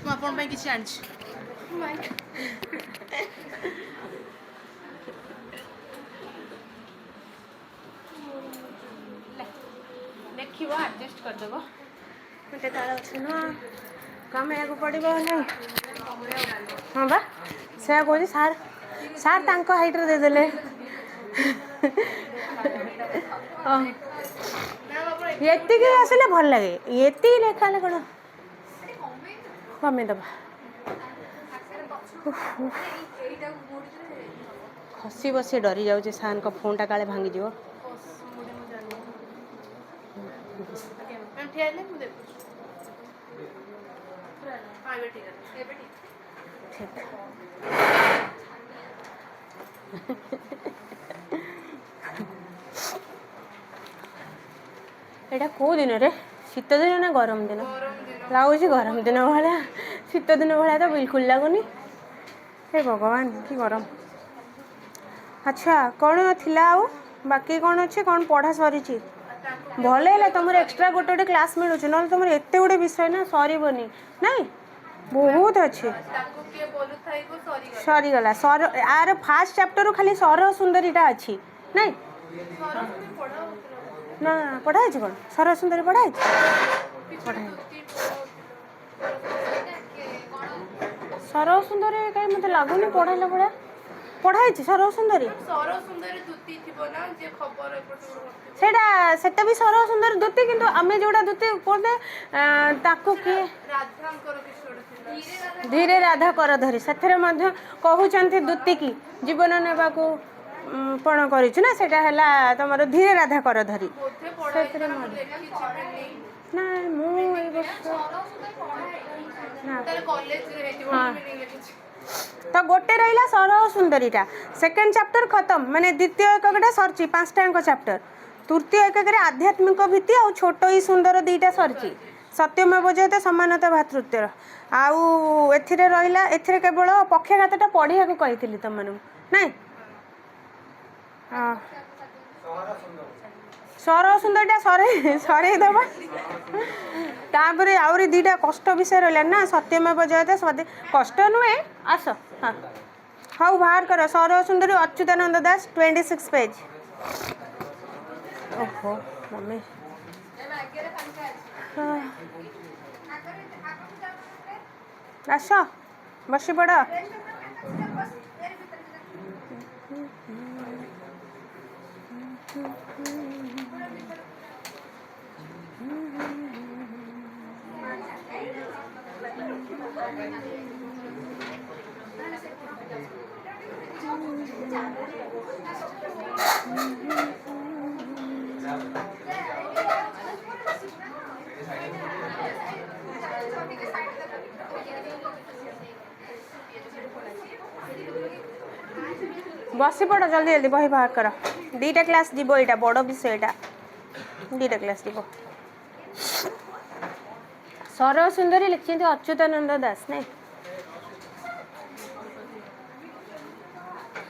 ଆପଣ ପାଇଁ କିଛି ଆଣିଛି। ଦେଖିବ ଆଡଜଷ୍ଟ କରିଦେବ। ଗୋଟେ ତାଳ ଅଛି ନୁହଁ କମେଇବାକୁ ପଡ଼ିବ ନାହିଁ। ହଁ ବା ସେୟା କହୁଛି ସାର୍ ସାର୍ ତାଙ୍କ ହାଇଟ୍ରେ ଦେଇଦେଲେ। ଏତିକି ଆସିଲେ ଭଲ ଲାଗେ। ଏତିକି ଲେଖା ହେଲେ କ'ଣ କମେଇଦେବା। ଖସି ବସି ଡରି ଯାଉଛି ସାର୍ଙ୍କ ଫୋନ୍ଟା କାଳେ ଭାଙ୍ଗିଯିବ। ଏଇଟା କେଉଁ ଦିନରେ ଶୀତ ଦିନ ନା ଗରମ ଦିନ ଲାଗୁଛି? ଗରମ ଦିନ ଭଳିଆ। ଶୀତ ଦିନ ଭଳିଆ ତ ବିଲକୁଲ ଲାଗୁନି। ହେ ଭଗବାନ କି ଗରମ। ଆଚ୍ଛା କ'ଣ ଥିଲା ଆଉ ବାକି କ'ଣ ଅଛି? କ'ଣ ପଢ଼ା ସରିଛି? ଭଲ ହେଲା ତୁମର ଏକ୍ସଟ୍ରା ଗୋଟେ ଗୋଟେ କ୍ଲାସ୍ ମିଳୁଛି। ନହେଲେ ତୁମର ଏତେ ଗୋଟେ ବିଷୟ ନା ସରିବନି। ନାଇଁ ବହୁତ ଅଛି। ସରିଗଲା। ଆର ଫାର୍ଷ୍ଟ ଚାପ୍ଟରରୁ ଖାଲି ସରଳ ସୁନ୍ଦରୀଟା ଅଛି। ନାଇଁ ନା ପଢ଼ା ହେଇଛି କ'ଣ? ସରଳ ସୁନ୍ଦରୀ ପଢ଼ା ହେଇଛି? ସରଳ ସୁନ୍ଦରୀ କାହିଁ ମୋତେ ଲାଗୁନି ପଢ଼ାଇଲା ଭଳିଆ। ପଢ଼ା ହେଇଛି ସରଳ ସୁନ୍ଦରୀ? ସେଟା ବି ସରଳ ସୁନ୍ଦରୀ ଦ୍ୱିତୀ, କିନ୍ତୁ ଆମେ ଯେଉଁଟା ଦ୍ୱିତୀ କହୁଛେ ତାକୁ କିଏ ଧୀରେ ରାଧା କର ଧରି, ସେଥିରେ ମଧ୍ୟ କହୁଛନ୍ତି ଦ୍ୱିତୀକି ଜୀବନ ନେବାକୁ ପଣ କରିଛୁ ନା, ସେଇଟା ହେଲା ତମର ଧୀରେ ରାଧା କର ଧରି। ସେଥିରେ ନା ମୁଁ ଏଇ ବର୍ଷ ତ ଗୋଟେ ରହିଲା ସରଳ ସୁନ୍ଦରୀଟା। ସେକେଣ୍ଡ ଚାପ୍ଟର ଖତମ, ମାନେ ଦ୍ୱିତୀୟ ଏକକଟା ସରିଛି 5ଟାଙ୍କ ଚାପ୍ଟର। ତୃତୀୟ ଏକକରେ ଆଧ୍ୟାତ୍ମିକ ଭିତ୍ତି ଆଉ ଛୋଟ ଇ ସୁନ୍ଦର 2ଟା ସରିଛି। ସତ୍ୟମେବ ଜୟତେ ସମାନତା ଭାତୃତ୍ୱର। ଆଉ ଏଥିରେ ରହିଲା, ଏଥିରେ କେବଳ ପକ୍ଷାଘାତଟା ପଢ଼ିବାକୁ କହିଥିଲି ତମମାନଙ୍କୁ ନାଇଁ? ସରଳ ସୁନ୍ଦରୀଟା ସରେଇଦେବା। ତାପରେ ଆହୁରି 2ଟା କଷ୍ଟ ବିଷୟ ରହିଲା ନା, ସତ୍ୟମେବ ଜୟତେ କଷ୍ଟ ନୁହେଁ। ଆସ ହଁ ହଉ ବାହାର କର। ସରଳ ସୁନ୍ଦରୀ ଅଚ୍ୟୁତାନନ୍ଦ ଦାସ 26 ପେଜ୍। ଓହୋ ମମି ଆସ ବସି ପଡ଼। ବସି ପଡ଼ ଜଲ୍ଦି ଜଲ୍ଦି ବହି ବାହାର କର। 2ଟା କ୍ଲାସ୍ ଯିବ, ଏଇଟା ବଡ଼ ବିଷୟଟା। 2ଟା କ୍ଲାସ୍ ଯିବ। ସରଳ ସୁନ୍ଦରୀ ଲେଖିଛନ୍ତି ଅଚ୍ୟୁତାନନ୍ଦ ଦାସ ନାଇଁ?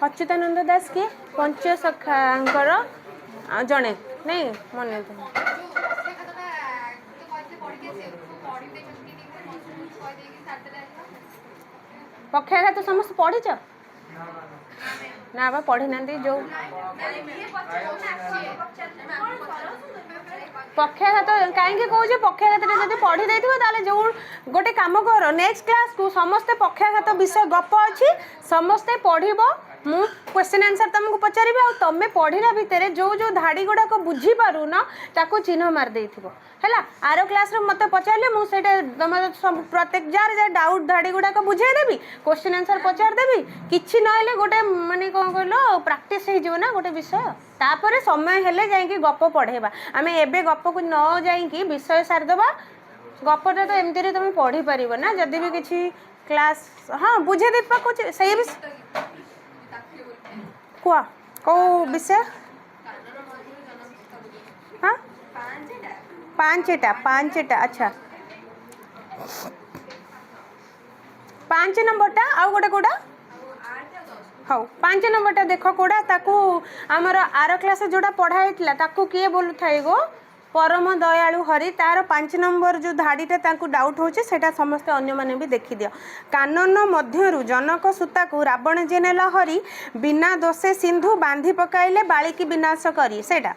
ଅଚ୍ୟୁତାନନ୍ଦ ଦାସ କିଏ? ପଞ୍ଚସଖାଙ୍କର ଜଣେ ନାଇଁ? ମନେ ପକ୍ଷାଘାତ ସମସ୍ତେ ପଢ଼ିଛ ନା? ବା ପଢ଼ିନାହାନ୍ତି। ଯେଉଁ ପକ୍ଷାଘାତ କାହିଁକି କହୁଛି, ପକ୍ଷାଘାତଟା ଯଦି ପଢ଼ି ଦେଇଥିବ ତାହେଲେ ଯେଉଁ ଗୋଟେ କାମ କର, ନେକ୍ସଟ କ୍ଲାସ୍କୁ ସମସ୍ତେ ପକ୍ଷାଘାତ ବିଷୟ ଗପ ଅଛି ସମସ୍ତେ ପଢ଼ିବ। ମୁଁ କ୍ୱେଶ୍ଚିନ୍ ଆନ୍ସର୍ ତୁମକୁ ପଚାରିବି, ଆଉ ତୁମେ ପଢ଼ିଲା ଭିତରେ ଯେଉଁ ଯେଉଁ ଧାଡ଼ି ଗୁଡ଼ାକ ବୁଝିପାରୁନ ତାକୁ ଚିହ୍ନ ମାରିଦେଇଥିବ ହେଲା। ଆର କ୍ଲାସ୍ରେ ମୋତେ ପଚାରିଲେ ମୁଁ ସେଇଟା ତୁମର ସବୁ ପ୍ରତ୍ୟେକ ଯାହାର ଯାହା ଡାଉଟ୍ ଧାଡ଼ି ଗୁଡ଼ାକ ବୁଝେଇଦେବି, କ୍ୱେଶ୍ଚିନ୍ ଆନ୍ସର୍ ପଚାରିଦେବି। କିଛି ନହେଲେ ଗୋଟେ ମାନେ କ'ଣ କହିଲ ପ୍ରାକ୍ଟିସ୍ ହେଇଯିବ ନା ଗୋଟେ ବିଷୟ। ତାପରେ ସମୟ ହେଲେ ଯାଇକି ଗପ ପଢ଼େଇବା। ଆମେ ଏବେ ଗପକୁ ନ ଯାଇକି ବିଷୟ ସାରିଦେବା। ଗପଟା ତ ଏମିତିରେ ତୁମେ ପଢ଼ିପାରିବ ନା, ଯଦି ବି କିଛି କ୍ଲାସ୍ ହଁ ବୁଝେଇ ଦେଇ ପାକୁଛି ସେଇ ବି କୁହ କେଉଁ ବିଷୟ? ହଁ 5ଟା ଆଚ୍ଛା 5 ନମ୍ବରଟା। ଆଉ ଗୋଟେ କେଉଁଟା? हौ 5 नंबरटा देख कोड़ा ताकू आमर आर क्लास जोड़ा पढ़ाई ताकू किए बोलू थाए गो परम दयालु हरि तार 5 नंबर जो धाड़ीटा ताकू डाउट होचे सेटा समस्त अन्य माने भी देखि दियो। कानन मध्यरु जनक सूता को रावण जे नेला हरि बिना दोषे सिंधु बांधी पकाइले बालिकी विनाश करी सेटा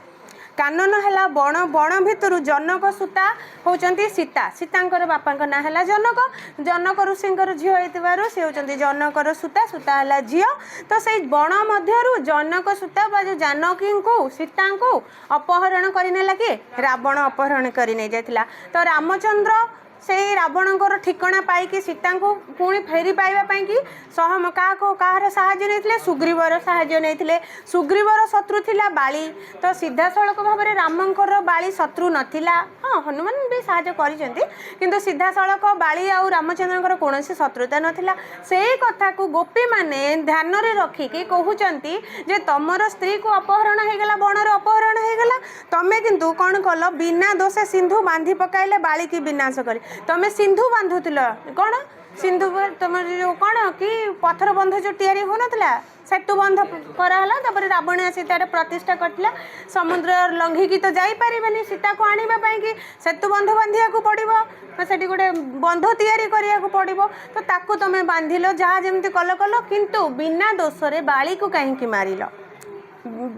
कानन है बण बण भितर जनक सूता होचंती सीता सीतांकर बापांक ना है जनक जनक ऋषिंकर झील होइतिबारु से होचंती जनकर सूता सूता है झील तो से बण मध्यरु जनक सूता बा जो जानकी को सीता को अपहरण करनेला कि रावण अपहरण करने जाइथिला तो रामचंद्र से रावणकर ठिकना पाई सीता को पुणी फेरी पाइबा कि सहम कहार साहाय्य नहीं सुग्रीवर साहाय्य नहीं सुग्रीवर शत्रु थिला बाली तो सीधा सड़क भाव में रामंकर बाली शत्रु नथिला हाँ हनुमान भी साहाय्य करिसेंती किंतु सीधा सड़क बाली आ रामचंद्रकर कौन शत्रुता नथिला से कथा को गोपी माने ध्यान रे रखिकी कहउचंती जे तमर स्त्री को अपहरण होगला बणर अपहरण होगला तमे किंतु कौन कल बिना दोषे सिंधु बांधी पकाइले बाली की विनाश करी तमें सिंधु बांधुल कौन सिंधु तुम जो कौन कि पथर बंध जो तैयारी हो नाला सेतु बंध कराला तापर रावण आसी तार प्रतिष्ठा करथिला समुद्र लंघिकी तो जाई परिबेनी सीता को आनिबा पई कि सेतु बंध बांधिया को पड़िबो सेठी गोटे बंध तैयारी करिया को पड़िबो तो ताकू तमें बांधिलो जहाँ जमती कल कल किंतु बिना दोषरे बाली को कहीं मारिल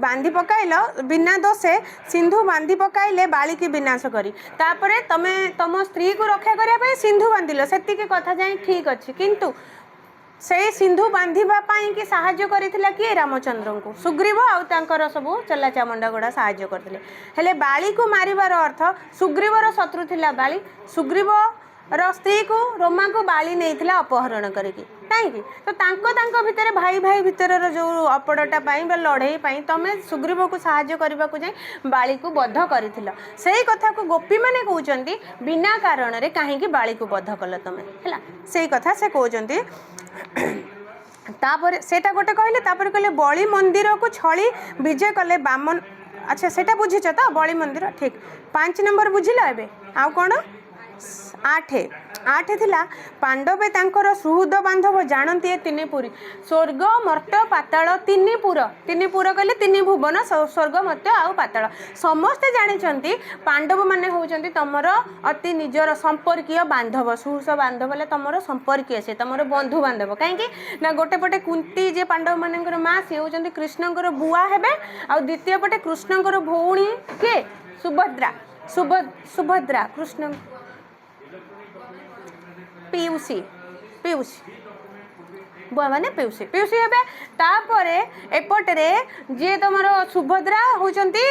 बांधी पकाइल बिना दोषे सिंधु बांधी पकाइले बाली की विनाश करी तापरे तमे तम स्त्री को रक्षा करने सिंधु बांधिल से कथा जाए ठीक अच्छे किंतु से सिंधु बांधिबा पाई कि साहाय्य करिथिला किए रामचंद्र को सुग्रीव आउ तांकर सबु चला चामुंडा गोड़ा साहाय्य करथिले हेले बाली को मारिबार अर्थ सुग्रीवर शत्रु थिला बाली सुग्रीव रो स्त्री को रोमा को बाली नहीं अपहरण करके कहीं तो तांको भितर भाई भाई भितर जो अपड़टा लड़ाई तमें सुग्रीव को साहाय्य करने को जाए बाली को बध कर से कथा को गोपी मैंने कहते बिना कारण रे कहीं बाली को बध कल तमें है से कथा से कहते तापर सेटा गोटे कहले तापर कहले बलि मंदिर को छली विजय कले बामन अच्छा सेटा बुझीच तो बलि मंदिर ठीक 5 नंबर बुझिल एबे आउ कौन 8 थिला पांडवे तांकर सुहृद बांधव जानती तीन पुरी स्वर्ग मर्त्य पाताल तीन पुर कहले तीन भुवन स्वर्ग मर्त्य आउ पाताल समस्ते जानी पांडव माने होउचंती तमर अति निजर संपर्कीय बांधव सुहृद बांधव बोले तमर संपर्कीय से तमर बंधु बांधव कहीं ना गोटे पटे कुंती जे पांडव मानकर माँ सी होउचंती कृष्णकर बुआ हेबे आ द्वितीय पटे कृष्णकर भौणी के सुभद्रा सुभद्रा कृष्ण पीयूसी बुआ माने पीयूसी हे तापरे एपटरे जे तुम सुभद्रा होचंती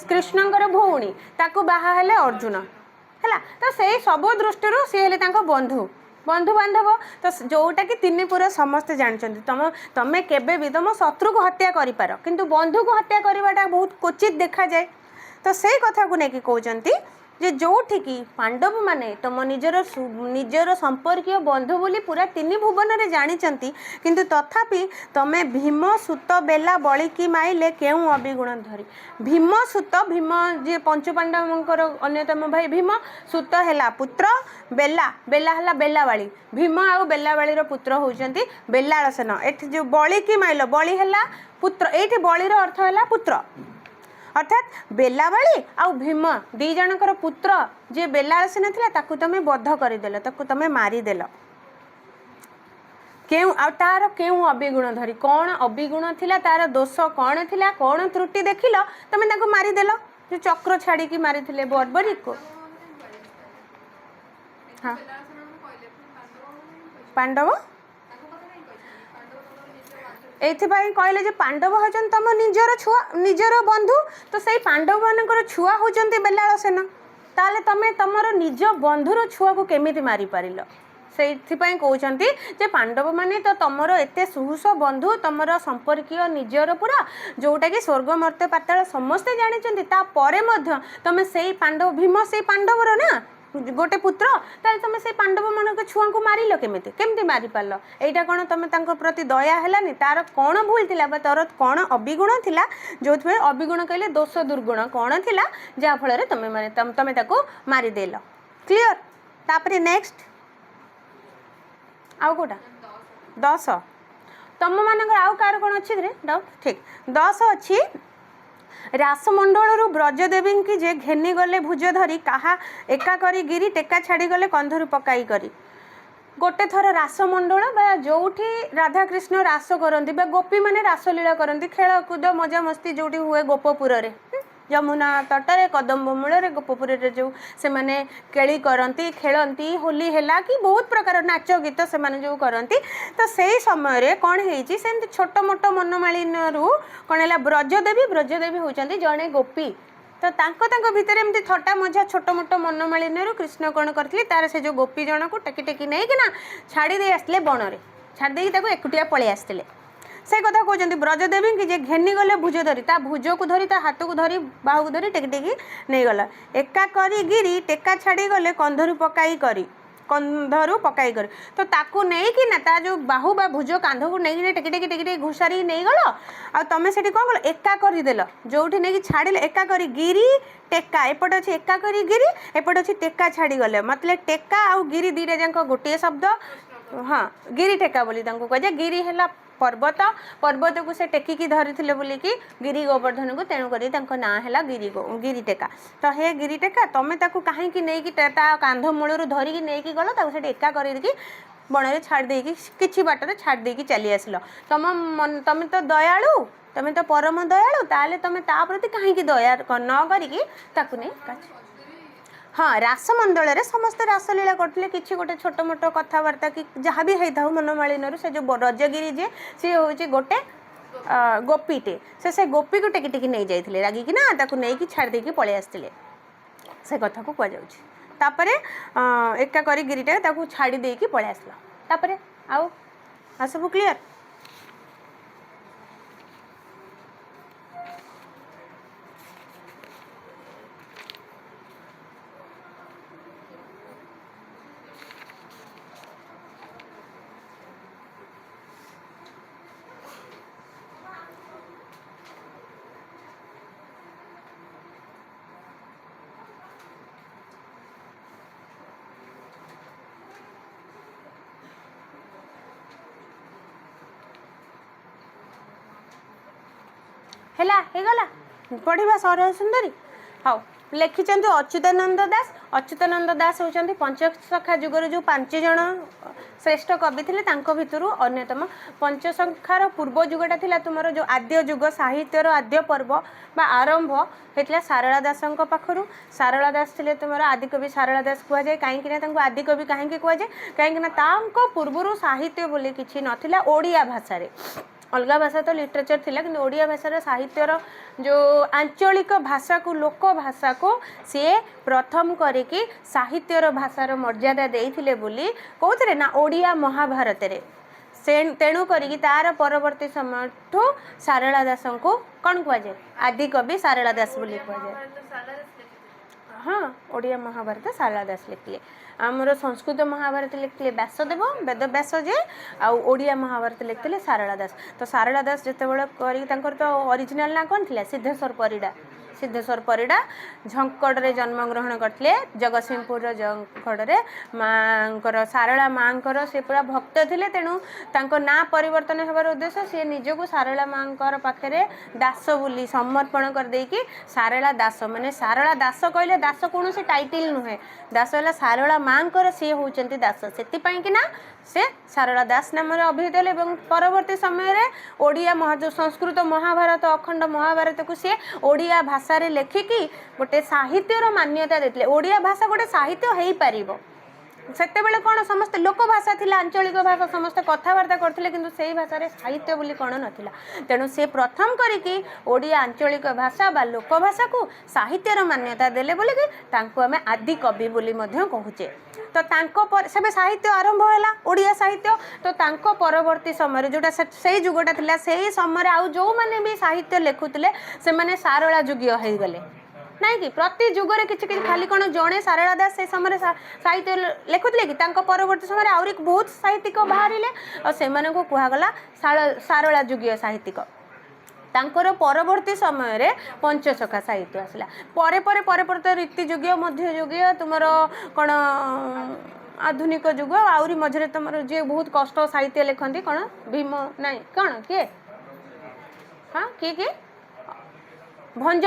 कृष्णकर भौणी ताकू बाहा हेले अर्जुन है तो से सब दृष्टि सी हेले बंधु बंधु बांधव तो जोटा कि तीन पुरा समस्ते जानते तमें केबे भी तुम शत्रु को हत्या कर किंतु बंधु को हत्या करवाटा बहुत क्वचित देखा जाए तो से कथा को लेकिन कहते जे जोठी की पांडव माने तुम निजर संपर्कीय बंधु बोली पूरा तीन भुवन में जानी किंतु तथापि तमे भीम सुत बेला बलिकी माइले केउ अभिगुण धरी भीम सुत भीम जे पंचपांडवंकर अन्यतम भाई भीम सुत है पुत्र बेला बेला है बेलावाली भीम आउ बेलावाली पुत्र होउचंती बेलाळसेन एठी जो बलिकी माइल बलि है पुत्र एठी बलिर अर्थ है पुत्र अर्थात बेलावाली आउ भीम दी जनकर पुत्र जे बेलाळसेन थिला ताकू तमे बद्ध करदेल ताकू तमे मारिदेल केउ आ तार केउ अभिगुण धरी कौन अभिगुण थिला तार दोष कौन थिला कौन त्रुटि देखिल तमे ताकू मारिदेल जो चक्र छाड़ी की मारिथिले बर्बरिक को हाँ पांडव एथिपाई कहले जे पांडव होचन तम निजर छुआ निजर बंधु तो सही पांडव मानकर छुआ होचंती बेलाळसेन ताले तमे तमर निज बंधुर छुआ को केमिति मारी पारिल सेथिपाई कहउचंती जे पांडव माने तो तमर एते सुहुस बंधु तमर संपर्कीय निजर पूरा जोटा कि स्वर्ग मर्त्य पाताल समस्ते जानिचंती ता परे मध्य तमे सेही पांडव भीम सेही पांडवर ना गोटे पुत्र ताले तमे से पांडव मानक छुआ को मारिल केमिति मारी पारल एटा कोन तमे तांको प्रति दया हेलानी तार कोन भूल थिला बा तार कोन अभिगुण थिला जोथमे अभिगुण कहले दोष दुर्गुण कोन थिला जा फल रे तमे माने तमे ताको मारी देल क्लियर तापरे नेक्स्ट आउ कोटा 10 तुम मानकर आउ कार कौन अच्छी डाउट ठीक 10 अच्छी रासमंडल ब्रजदेवी की जे घेनी गले भुज धरी कहा एका करी गिरी टेका छाड़ी गले कंधरू पकाई करी गोटे थर रासमंडल बा जोठी राधाकृष्ण रास करती गोपी मैंने रासलीला करती खेलकूद मजा मस्ती जो हुए गोपपुर रे यमुना तटरे कदम्ब मूल गोपपुर जो से मैंने केली करती खेलती होली है कि बहुत प्रकार नाच गीत से जो करती तो से समय कौन होती छोट मोट मनमालिन कौन है ब्रजदेवी होती जड़े गोपी तो तांको भितर एमती थटा मजा छोट मोट मनमालिन कृष्ण कौन करते तार से जो गोपी जन को टेकी टेकी नहीं कि छाड़ी दे आसले बणरे छाड़ी एकुटिया पलि आसते से कथा कहते ब्रजदेवी की जे घेनी गले भुज धरी ता भुज को धरी ता हाथ को धरी बाहु को धरी टेकी टेकी नहीं गला एका करी गिरी टेका छाड़ी गले कंधरू पकाई करी तो ताकू नहीं कि ना ता जो बाहु बा भुज कांध को नहीं टेकी टेकी टेकी टेकी घुसारी नहीं गल आ तमे सेठी कौन कल एका करदेल जोठी नहीं छाड़िले एका करी गिरी टेका एपटे अच्छे एका करी गिरी एपटे अच्छे टेका छाड़ी गले मतलब टेका आउ गिरी दीटा जाक गोटे शब्द हाँ गिरी टेका बोली कहुए गिरी है पर्वत पर्वत को से टेकिकी धरी बोलिकी गिरी गोवर्धन को तेणुक ना है गिरी टेका तो हे गिरी टेका तुम ताकू कहीं नहीं कांध मूल धरिकी नहीं गल से एका करके बण छाड़ देकी किसी बाटर छाड़ देकी चली आसल तुम तो दयालु तुम तो परम दयालु ताले तुम ता प्रति कहीं दया न करी हाँ रासमंडल समस्ते रासलीला करते किसी गोटे छोट मोट कथबार्ता कि जहाँ भी होता मनमालिन से जो रजगिरी जे सी हूँ गोटे गोपीटे से गोपी को टेकी टेकी नहीं जाइए रागिकी ना ताकू नहीं छाड़ देकी पलि आसते से कथा को कहुपर एका करी गिरीटा ताकू छाड़ी देकी पलि आसला तापर आउ सब क्लीयर हेला हेगला पढ़ा सरल सुंदरी हाँ लिखिं अच्युतानंद दास होती पंचसखा जुगर जो 5 जन श्रेष्ठ कवि थे भितर अन्यतम पंचसखार पूर्व जुगटा था तुम जो आद्य जुग साहित्यर आद्य पर्व बा आरंभ होता सारला दास पाखु सारला दास थे तुम आदिकवि सारला दास कहुए कहीं आदिकवि कहीं कहुए कहीं पूर्वर साहित्य बोली किसी नाला ओडिया भाषा अलग भाषा तो लिटरेचर थिला कि ओडिया भाषार साहित्यर जो आंचलिक भाषा को लोक भाषा को सी प्रथम करिकी साहित्यर भाषार मर्यादा देइथिले बोली कहते ना ओडिया महाभारत रे तेणु करिकी तार परवर्ती समय ठू सारला दास को कौन कहुए आदिकवि सारला दास बोली कहुए हाँ ओडिया महाभारत सारला दास लिखिले आमर संस्कृत महाभारत लिखते व्यासदेव वेद व्यास जे आड़िया महाभारत लिखते सारला दास तो सारला दास जिते कर तो ओरिजिनल ना कौन थी सिद्धेश्वर परिड़ा झंकड़े जन्मग्रहण करते जगतसिंहपुर झंकड़े माँ सारला माँ से पूरा भक्त थे तेणु ना परिवर्तन होबार उद्देश्य सी निजक सारला माँ पाखे दास बोली समर्पण करदेकी सारला दास माने सारला दास कहले दास कौन से टाइटिल नुहे दास है सारला माँ सी होती दास से से सारला दास नाम अभिहित एवं परवर्ती समय ओडिया जो संस्कृत महाभारत अखंड महाभारत को सी ओडिया भाषा रे लेखिकी गोटे साहित्यर मान्यता देते ओडिया भाषा गोटे साहित्य हो पार सेते कौन समस्त लोक भाषा थी आंचलिक भाषा समस्त कथबार्ता करते कि से भाषा साहित्य बोली कौन नाला तेणु से प्रथम करिकी ओडिया आंचलिक भाषा बा लोक भाषा को साहित्यर मान्यता देले बोली कि आम आदि कवि बोली कहूचे तो सब साहित्य आरंभ है ओडिया साहित्य तो परवर्ती समय जोटा से जुगटा था से समय आउ जो मैंने भी साहित्य लिखुले से मैंने सारला जुगीय हो गले नहीं कि प्रति जुगरे किसी खाली कौन जड़े सारला दास से समय साहित्य लिखुले कि परवर्ती समय आहरी बहुत साहित्यिक बाहर और से कहगला सारला जुगीय साहित्यिक तांकर परवर्ती समय रे पंचसखा साहित्य आसला परे परे परे परे तो रीति जुगीय मध्य जुगीय तुमर कौन आधुनिक जुग आउरी मझे तुम जी बहुत कष्ट साहित्य लिखती कौन भीम नाई कौन किए हाँ किए भंज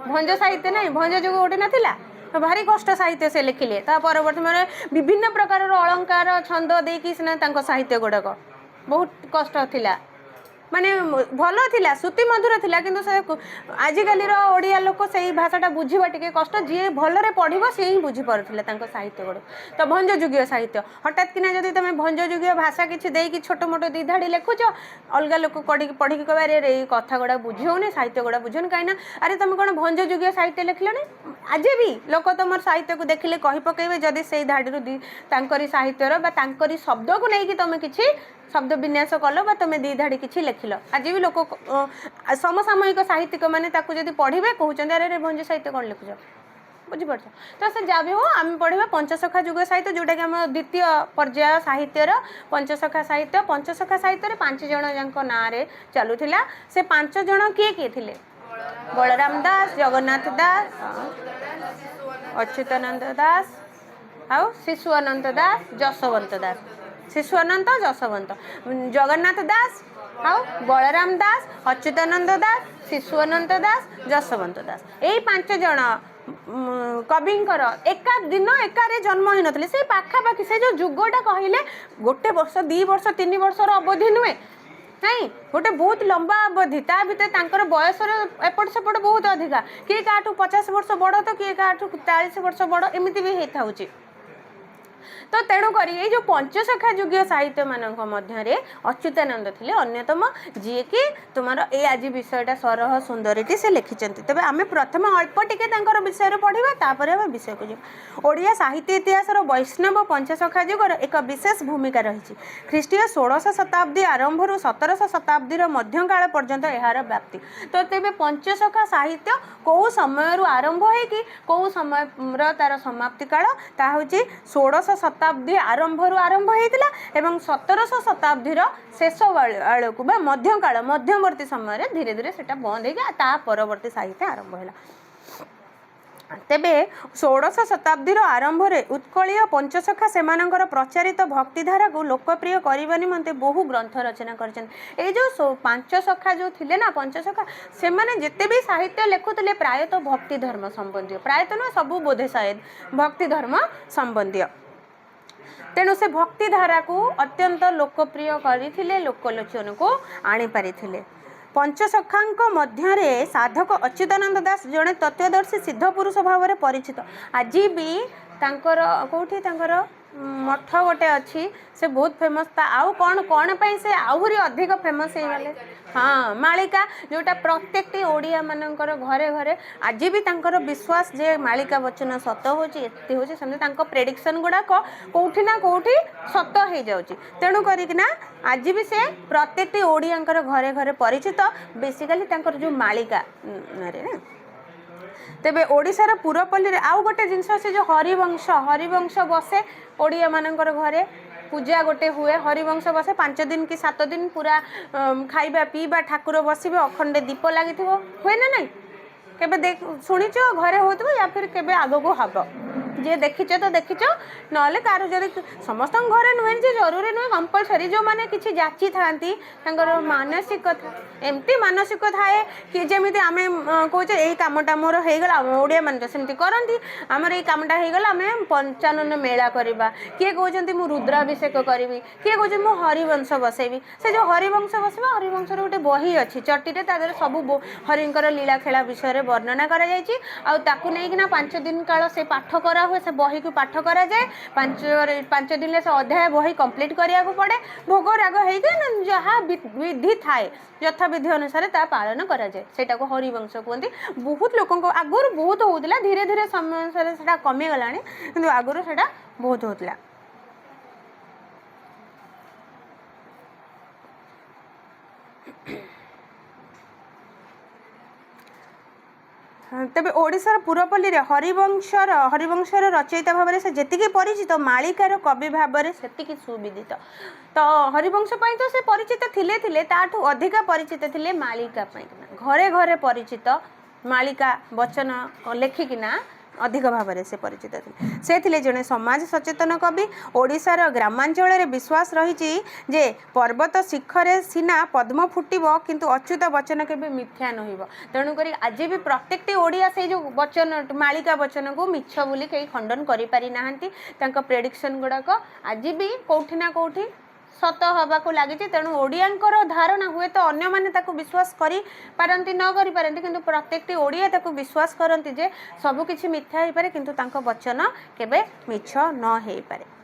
भंज साहित्य नहीं भंज जुग गोटे नाला भारी कष्ट साहित्य से लिखिले परवर्ती मैंने विभिन्न प्रकार अलंकार छंद देकी साहित्य गुड़ाक बहुत कष्ट थिला माने भल थिला श्रुति मधुर थिला किंतु से आजिकल ओडिया लोक से भाषाटा बुझा टे कष्ट जी भलरे पढ़ो सी ही बुझी पारे साहित्य गुड़ तो भंज जुगीय साहित्य हठात किना जदि तुम भंज जुगीय भाषा किसी देकी छोट मोट दी धाड़ी लिखुच अलग लोक पढ़ी कह कथा गुड़ा बुझे साहित्य गुड़ा बुझे कहीं अरे तुम कौन भंज जुगीय साहित्य लिखल आज भी लोक तुम साहित्य को देखिले कही पकेबे जदि से धाड़ी साहित्यर शब्द को लेकिन तुम किसी शब्द विन्यास कल तुम दी धाड़ी किसी लिखिल आज भी लोक समसामयिक साहित्यिक मैंने जब पढ़े कहते अरे भंज साहित्य कौन लिखुच बुझीपार तो से जहाँ भी हो आम पढ़ा पंचसखा जुग साहित्य जोटा कि आम द्वितीय पर्याय साहित्यर पंचसखा साहित्य 5 जन जाक ना चलूला से 5 जन किए किए थे बलराम दास जगन्नाथ दास अच्युतानंद दास आउ शिशुअनंत दास जसवंत दास शिशुअनंत जसवंत जगन्नाथ दास आउ बलराम दास अच्युतानंद दास शिशुअनंत दास जसवंत दास यही 5 जन कविंकर एका दिन एकारे जन्म हो नथिले से पाखापाखि से जो जुगटा कहले गोटे वर्ष 2 वर्ष 3 वर्षर अवधि नुहे नहीं गोटे बहुत लंबा अवधि ता भीतर बयस एपट सेपट बहुत अधिका किए क्या 50 वर्ष बड़ तो किए क्या 40 वर्ष बड़ एमती भी होता है तो तेणुक ये जो पंचसखा जुगीय साहित्य मानक मध्य अच्युतानंद थे अन्यतम जी कि तुम ये आज विषयटा सरह सुंदरीटी से लिखिं तेज आम प्रथम अल्प टिके विषय पढ़ा तापर आम विषय को जीव ओडिया साहित्य इतिहास वैष्णव पंचसखा जुगर एक विशेष भूमिका रही ख्रीष्टीय 16 शताब्दी आरंभ 17 शताब्दी मध्यकाल पर्यंत यार व्याप्ति तो तेज पंचसखा साहित्य कौ समय आरंभ हो कौ समय तार समाप्ति काल ता हूँ 16 शताब्दी आरंभ होता एवं 17 शताब्दी शेष बेल को मध्यकाल मध्यवर्ती समय धीरे धीरे से बंद हो परवर्ती साहित्य आरंभ है तेबे 16 शताब्दी आरंभ में उत्कलीय पंचसखा सेमानंकर प्रचारित भक्तिधारा को लोकप्रिय करने निमंते बहु ग्रंथ रचना कर जो 5 सखा जो थिले ना पंचसखा से माने जिते भी साहित्य लिखुले प्रायतः भक्ति धर्म संबंधी प्रायतः ना सबू बोधे शायद भक्ति धर्म संबंधी तेणु से भक्तिधारा को अत्यंत लोकप्रिय करथिले लोकलोचन को आनी पारिथिले पंचसखांक मध्य साधक अच्युतानंद दास जड़े तत्वदर्शी सिद्ध पुरुष भाव में परिचित आज भी तांकर कोठी तांकर मठ गोटे अच्छी से बहुत फेमस आउ कौन कौन पाई से आहरी अधिक फेमस हो गले हाँ मालिका जोटा प्रत्येक ओडिया मानकर घरे घरे आज भी तांकर विश्वास जे मालिका वचन सत होती होची सेमती प्रेडिक्शन गुड़ाक कौटी ना कौटी सत हो जाऊँगी तेणु करिकिना आज भी से प्रत्येक ओडिया घरे घरे परिचित बेसिकाली तांकर जो मालिका तेबे ओडिशार पुरपल्ली आउ गोटे जिनस से जो हरिवंश बसे ओडिया मानकर घरे पूजा गोटे हुए हरिवंश बसे 5 दिन कि 7 दिन पूरा खाइबा पीबा ठाकुर बसबे अखंडे दीप लगी हुए ना नहीं केबे देख शुणीच घरे हो या फिर केबे आग को हम जे देखीच तो देखीच ना कार जब समस्त घरे नुहे जे जरूरी नुहे कंपलसरी जो मैंने किसी जाची था मानसिक एमती मानसिक थाए कि जमी आम कहे यही कमटा मोर होगा ओडिया मान सेमती करती आमर ये कमटा होगला आम 55 मेला करवा किए कहते मुझे रुद्राभिषेक करी किए कहते मुझे हरिवंश बसैबी से जो हरिवंश बसवा हरिवंश गोटे बही अच्छी चटीटे तादेह सब हरिंकर लीला खेला विषय वर्णना कराकू नहीं 5 दिन काल से पाठ करा हुए से बही को पाठ करा जाए 5 दिन से अध्याय बही कंप्लीट करिया को पड़े भोग राग हो जहाँ विधि थाए यथा विधि अनुसार ता पालन करा जाए सेटा को हरिवंश कहते बहुत लोक आगुरी बहुत होता धीरे धीरे समय अनुसार से कमी गला कि आगुरी से बहुत होता तेबे ओडिशार पुरपल्ली हरिवंशर रचयिता भाव में से जी परिचित मालिकार कवि भाव में से सुविदित तो हरिवंश तो से परिचित थिले ताठू अधिका परिचित थिले मालिका घरे घरे परिचित मालिका वचन लेखिकिना अधिक भाव से परिचित थे से थिले जड़े समाज सचेतन कवि ओडिशार ग्रामांचल में विश्वास रही जे पर्वत शिखरे सीना पद्म फुटब किंतु अच्युत वचन के मिथ्या नहिब तेणुक आज भी प्रत्येकटी ओडिया से जो वचन मालिका वचन को मिछ बोली कहीं खंडन कर पारि ना प्रेडिक्शन गुड़ाक आज भी कौटि ना कौटि सत हवाक लगी तेणु ओडियांकर धारणा हुए तो अन्य माने ताको विश्वास करी पारंती न करी पारंती किंतु प्रत्येकटी ओडिया ताको विश्वास करती जे सब किछि मिथ्या हो पारे किंतु तांको वचन केबे मिछ न हो पारे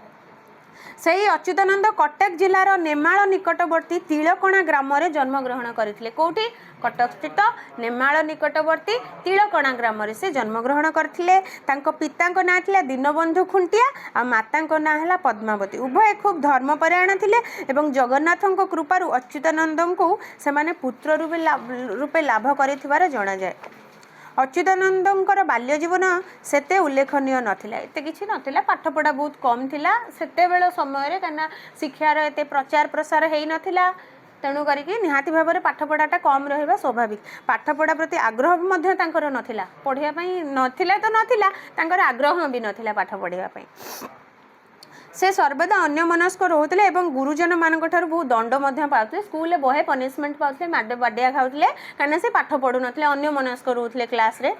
सही अच्युतानंद कटक जिलार नेमाल निकटवर्ती तिलकणा ग्राम में जन्मग्रहण करथिले कोठी कटक स्थित नेमाल निकटवर्ती तिलकणा ग्राम में से जन्मग्रहण करथिले तांको पितांको नाम थिला दीनबंधु खुंटिया आ मातांको नाम हला पद्मावती उभय खूब धर्मपरायण थिले एवं जगन्नाथंको कृपारु अच्युतानंदंको सेमाने पुत्र रूपे लाभ करिथिबार जणा जाय अच्युतानंदंकर बाल्य जीवन सेते उल्लेखनीय नथिला एते किछि नथिला पाठपढ़ा बहुत कम थिला सेते बेल समय रे कना शिक्षार एते प्रचार प्रसार हेई नथिला तेणु करिकि निहाती भाव में पाठपढ़ाटा कम रहिबा स्वाभाविक पाठपढ़ा प्रति आग्रह भी मध्य तांकर नथिला पढ़िया पई नथिला तो नथिला तांकर आग्रह भी नथिला पाठ पढ़िया पई से सर्वदा अन्य मनस्क रोते एवं गुरुजन मान बहुत दंड पाते स्कूल बहे पनिशमेंट पाते बाडिया खाते कहीं से पाठ पढ़ु ना अन्य मनस्क रोते क्लास रे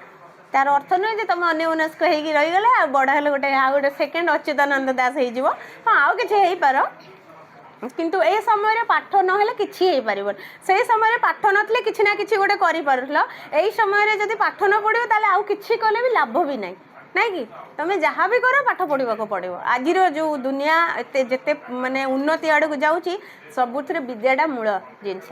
तार अर्थ नुहे तुम अन्य मनस्क होगी रहीगले आ बड़ हेल्ले गोटे गोटे सेकेंड अच्युतानंद दास हो हाँ आउ कि पार किंतु ए समय पाठ ना कि से समय पाठ नथिले किछि ना किछि गोटे करिपारुथल एई समय जदि पाठ न पढ़िबो ताले आउ किछि कले भी लाभ भी नहीं नहीं कि तुम जहाँ भी कर पाठ पढ़ा पड़ो आज जो दुनिया जिते माने उन्नति आड़ को जाऊँगी सबुथ विद्याटा मूल जिनस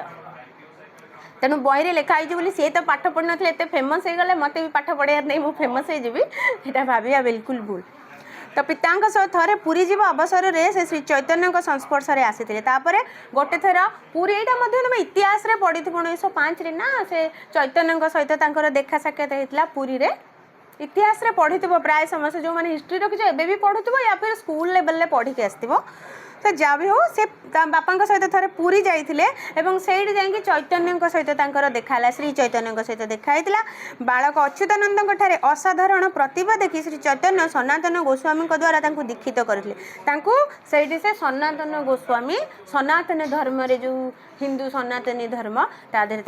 तेणु बही लिखाई बोली सी तो पाठ पढ़ ना एत फेमस हो गले मत भी पाठ पढ़ार नहीं मुझे फेमस होटा भाविया बिल्कुल भूल तो पिता थे पुरी जीव अवसर में से श्री चैतन्य संस्पर्श में आसी गोटे थर पुरी यहाँ तुम इतिहास पढ़ी 1905 ना से चैतन्य सहित देखा साक्षात होता पुरी रे इतिहास रे पढ़ी प्राय समस्त जो मैंने हिस्ट्री रखी एबे भी पढ़ुव या फिर स्कूल लेवल रे पढ़ी के आसो तो जहाँ भी हो से बापा सहित थे पुरी जाइए से जाकि चैतन्य सहित देखा श्री चैतन्य सहित देखाई बालक अच्युतानंद ठारे असाधारण प्रतिभा देखि श्री चैतन्य सनातन गोस्वामी द्वारा दीक्षित करते से सनातन गोस्वामी सनातन धर्म रे जो हिंदू सनातनी धर्म तादेह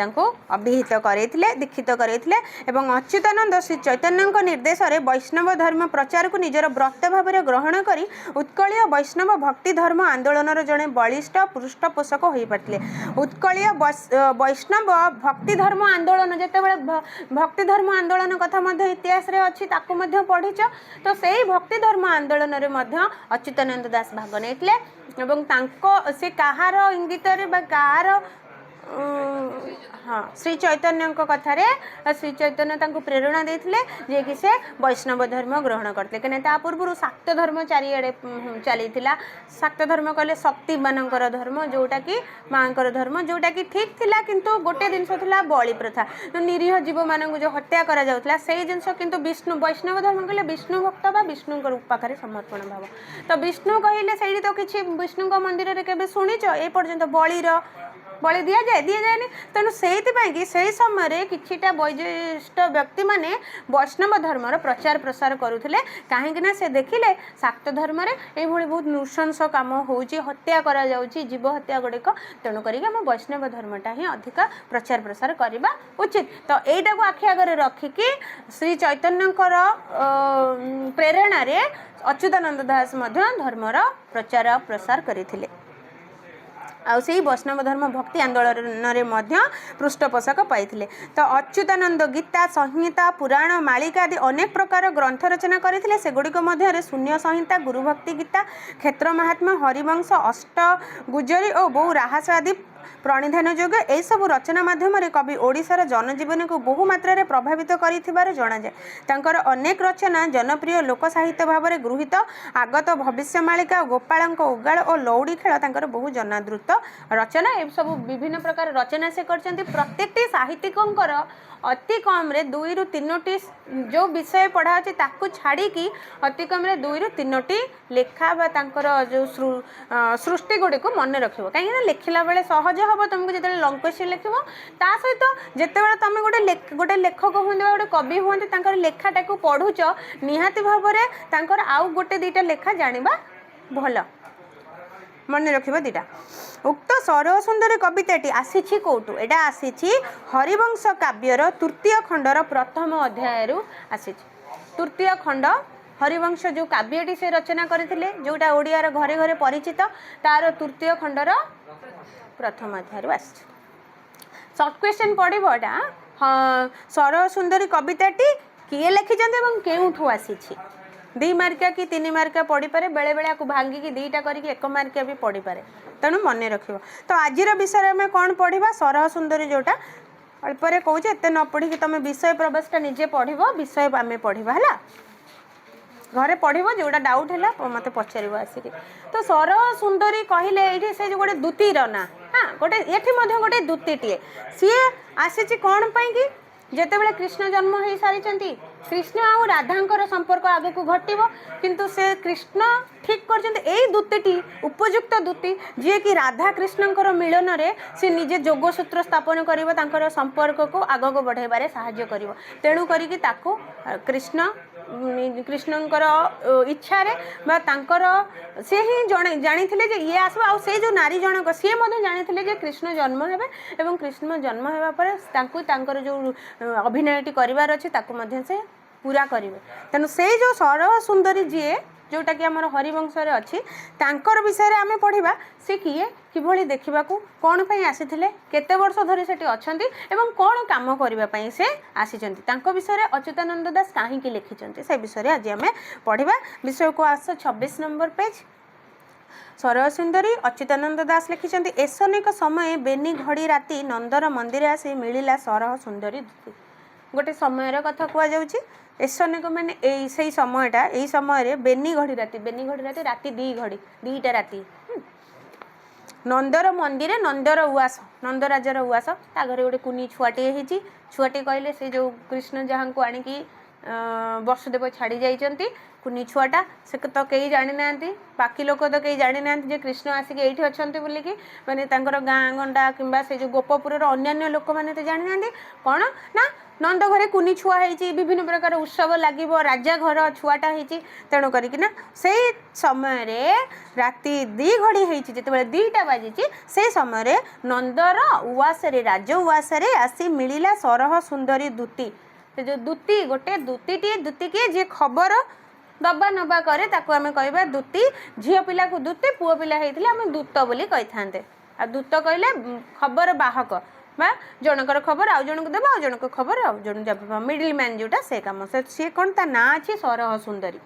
अभिहित करते दीक्षित करते अच्युतानंद श्री चैतन्य निर्देश में वैष्णव धर्म प्रचार को निजर व्रत भाव में ग्रहण कर उत्कलीय वैष्णव भक्ति धर्म आंदोलन जड़े बलिष्ठ पृष्ठपोषक हो पाते उत्कलीय वैष्णव भक्ति धर्म आंदोलन जिते भक्ति धर्म आंदोलन कथा इतिहास रे अच्छी पढ़ीच तो से भक्ति धर्म आंदोलन में अच्युतानंद दास भाग नहीं से कहार इंगित कहार हाँ श्री चैतन्य कथार श्री चैतन्य प्रेरणा देते जे कि से वैष्णव धर्म ग्रहण करते कहीं पूर्व शाक्त धर्म चारिड़े चली शाक्त धर्म कहले शक्ति मानकर धर्म जोटा कि माँ धर्म जोटा कि ठीक थिला किंतु गोटे जिनस था बलि प्रथा निरीह जीव मान जो हत्या करा से जिनस किंतु विष्णु वैष्णव धर्म कहले विष्णु भक्त बा विष्णु पाखे समर्पण भाव तो विष्णु कहले से तो किसी विष्णु मंदिर में केबे शुणिच ए पर्यंत बलि दि जाए तेणु से समय किछिटा वैशिष्ट व्यक्ति माने वैष्णव धर्मर प्रचार प्रसार करुले कहीं से देखिले शाक्त धर्म ये बहुत नृशंस कम हो हत्या करा जाउची जीव हत्या गुड़िक तेणु करें वैष्णव धर्मटा ही अधिक प्रचार प्रसार करवा उचित तो यहीटा को आखि आगे रखिकी श्री चैतन्य प्रेरणा रे अच्युतानंद दास धर्मर प्रचार प्रसार करथिले आउ से वैष्णव धर्म भक्ति आंदोलन पृष्ठपोषक पाइथिले तो अच्युतानंद गीता संहिता पुराण मालिका आदि अनेक प्रकार ग्रंथ रचना करथिले सेगुड़िक मध्य शून्य संहिता गुरुभक्ति गीता क्षेत्र महात्मा हरिवंश अष्ट गुजरी और बहु राहस आदि प्रणिधान योग्य यह सब रचना माध्यम कवि ओडिशार जनजीवन को बहु मात्रा प्रभावित कर जनाए तांकर अनेक रचना जनप्रिय लोक साहित्य भाव में गृहीत आगत भविष्य मालिका गोपाल उगाड़ और लौड़ी खेल तांकर बहु जनादृत रचना ये सब विभिन्न प्रकार रचना से करछन्ति प्रत्येकटी साहित्यिकंकर अति कम रे 2 ରୁ 3टी जो विषय पढ़ा अच्छे ताकू छाड़ी की अति कम रे 2 ରୁ 3टी लेखा बा तांकर जो सृष्टि गुड़ी को मन रखिबो कहीं लिखला बेले सहज सहज हम तुमको जो लंग क्वेश्चन लिख ता सहित जिते तुम गोटे लेखक हूँ गोटे कवि हूँ लेखाटा को पढ़ुच निहाती भाव में आउ गोटे दुईटा लेखा जाना भल मन रखिबो दीटा उक्त सरह सुंदरी कविताटी आसीछि कोटू एटा आसीछि हरिवंश काव्यर तृतीय खंडर प्रथम अध्याय आसीछि तृतीय खंड हरिवंश जो काव्यटी से रचना करथिले जोटा ओडियार घरे घरे परिचित तार तृतीय खंडर प्रथम अध्याय आसीछि शॉर्ट क्वेश्चन पड़िबो एटा सरह सुंदरी कविताटी किए लिखिछन्ते एवं केउठू आसीछि 2 मार्किया कि 3 मार्किया पढ़ी पारे बेले बेले आपको भांगिकी 2टा करके 1 मार्किया भी पढ़ी पारे तेणु मन रखिबो तो आजिर विषय में कौन पढ़ा सरह सुंदरी जोटा अल्परे कहूँ एत न पढ़ी तुम विषय प्रवेशटा निजे पढ़ो विषय आम पढ़ा है घरे पढ़ो जोटा डाउट है मत पचार आसिक तो सरह सुंदरी कहले ये से जो गोटे दूतीर ना हाँ गोटे ये गोटे दूतीटे सी आसी कौन पाई जितेबाला कृष्ण जन्म हो सारी कृष्ण आ राधांकर संपर्क आगे को घटव किंतु से कृष्ण ठीक कर दूतीटी उपयुक्त दूती जी कि राधा कृष्णकर मिलन रे से निजे जोगसूत्र स्थापन कर संपर्क को आग को बढ़ाइबारे साहाय्य कर तेणु करिकी ताकू कृष्ण कृष्णकर इच्छा रे बा तांकर से ही जानी जे ये आसो आ से जो नारी जनक सी जानी जे कृष्ण जन्म हेबे एवं कृष्ण जन्म हेबा पर तांकू तांकर जो अभिनयटी करिवार अछि ताकू मध्य से पूरा करिवे तेणु से जो सरह सुंदरी जी जोटा कि आम हरिवंश अच्छी तांकर विषय में आम पढ़ा सी किए किभली देखा कौन पर आसी केते वर्ष धरी सेठी अछंती एवं कौन काम करने से आसी विषय अच्युतानंद दास कहीं लिखिं से विषय आज आम पढ़ा विषय को आस 26 नंबर पेज सरह सुंदरी अच्युतानंद दास लिखिं एसनिक समय बेनी घड़ी राति नंदर मंदिर आसी मिलिला सरह सुंदरी गोटे समय कथा कहुच्छी एसनिक मैंने से समयटा यही समय बेनी घड़ी राति राति 2 घड़ी 2टा राति नंदर मंदिर नंदर उआस नंदराजर उआस ता घरे गोटे कुनी छुआटे होती छुआटे कहले से जो कृष्ण जहाँ को आणिकी वसुदेव छाड़ी जाइछंती कुनी छुआटा से तो कई जानी ना बाकी लोक तो कई जानी ना जे कृष्ण आसिक ये अच्छा बोलिकी माने तांकर गाँ गंडा किंबा से जो गोपपुर अन्य लोक मैंने तो जानी ना कौन ना नंद घरे कुनी छुआ होती विभिन्न प्रकार उत्सव लगे राजा घर छुआटा होती तेणु करना से समय राति 2 घड़ी होती जिते 2टा बाजी से समय नंदर उआसरे राज उआसरे आसी मिलिला सरह सुंदरी दूती जो दूती गोटे दूती किए जी खबर दबा नबा करे ताकू आमे कहबा दूती झियो पिला को दूती पुओ पिला हेतिले आमे दूत बोली कहि थांते आ दूत कहले खबर बाहक बा जनकर खबर आउ जन को देबा आउ जन को खबर आउ जन जब मिडिल मैन जोटा से काम से सी कोन ता ना अछि सरह सुंदरी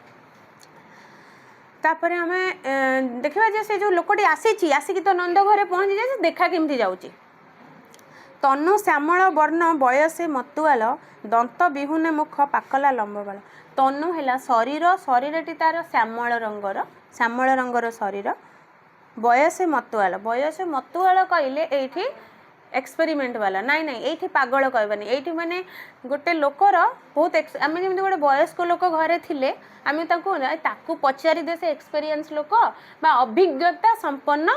तापरे हमें देखिबा जे से जो लोकटी आसी आसिकी तो नंद घरे पहुंची जाय देखा केमती जाउची तनु श्यामल वर्ण बयसे मतुआल दंत विहुने मुख पाकला लंबबाल तनु है शरीरटी तार श्यामल रंगर शरीर बयसे मतुआल कहले एठी एक्सपेरिमेंट वाला नाई ये पागल कहबानी ये माने गोटे लोकर बहुत आम जमी गोटे वयस्क लोक घरे थिले आम ताकू पचारि दे से एक्सपीरियंस लोक बा अभिज्ञता संपन्न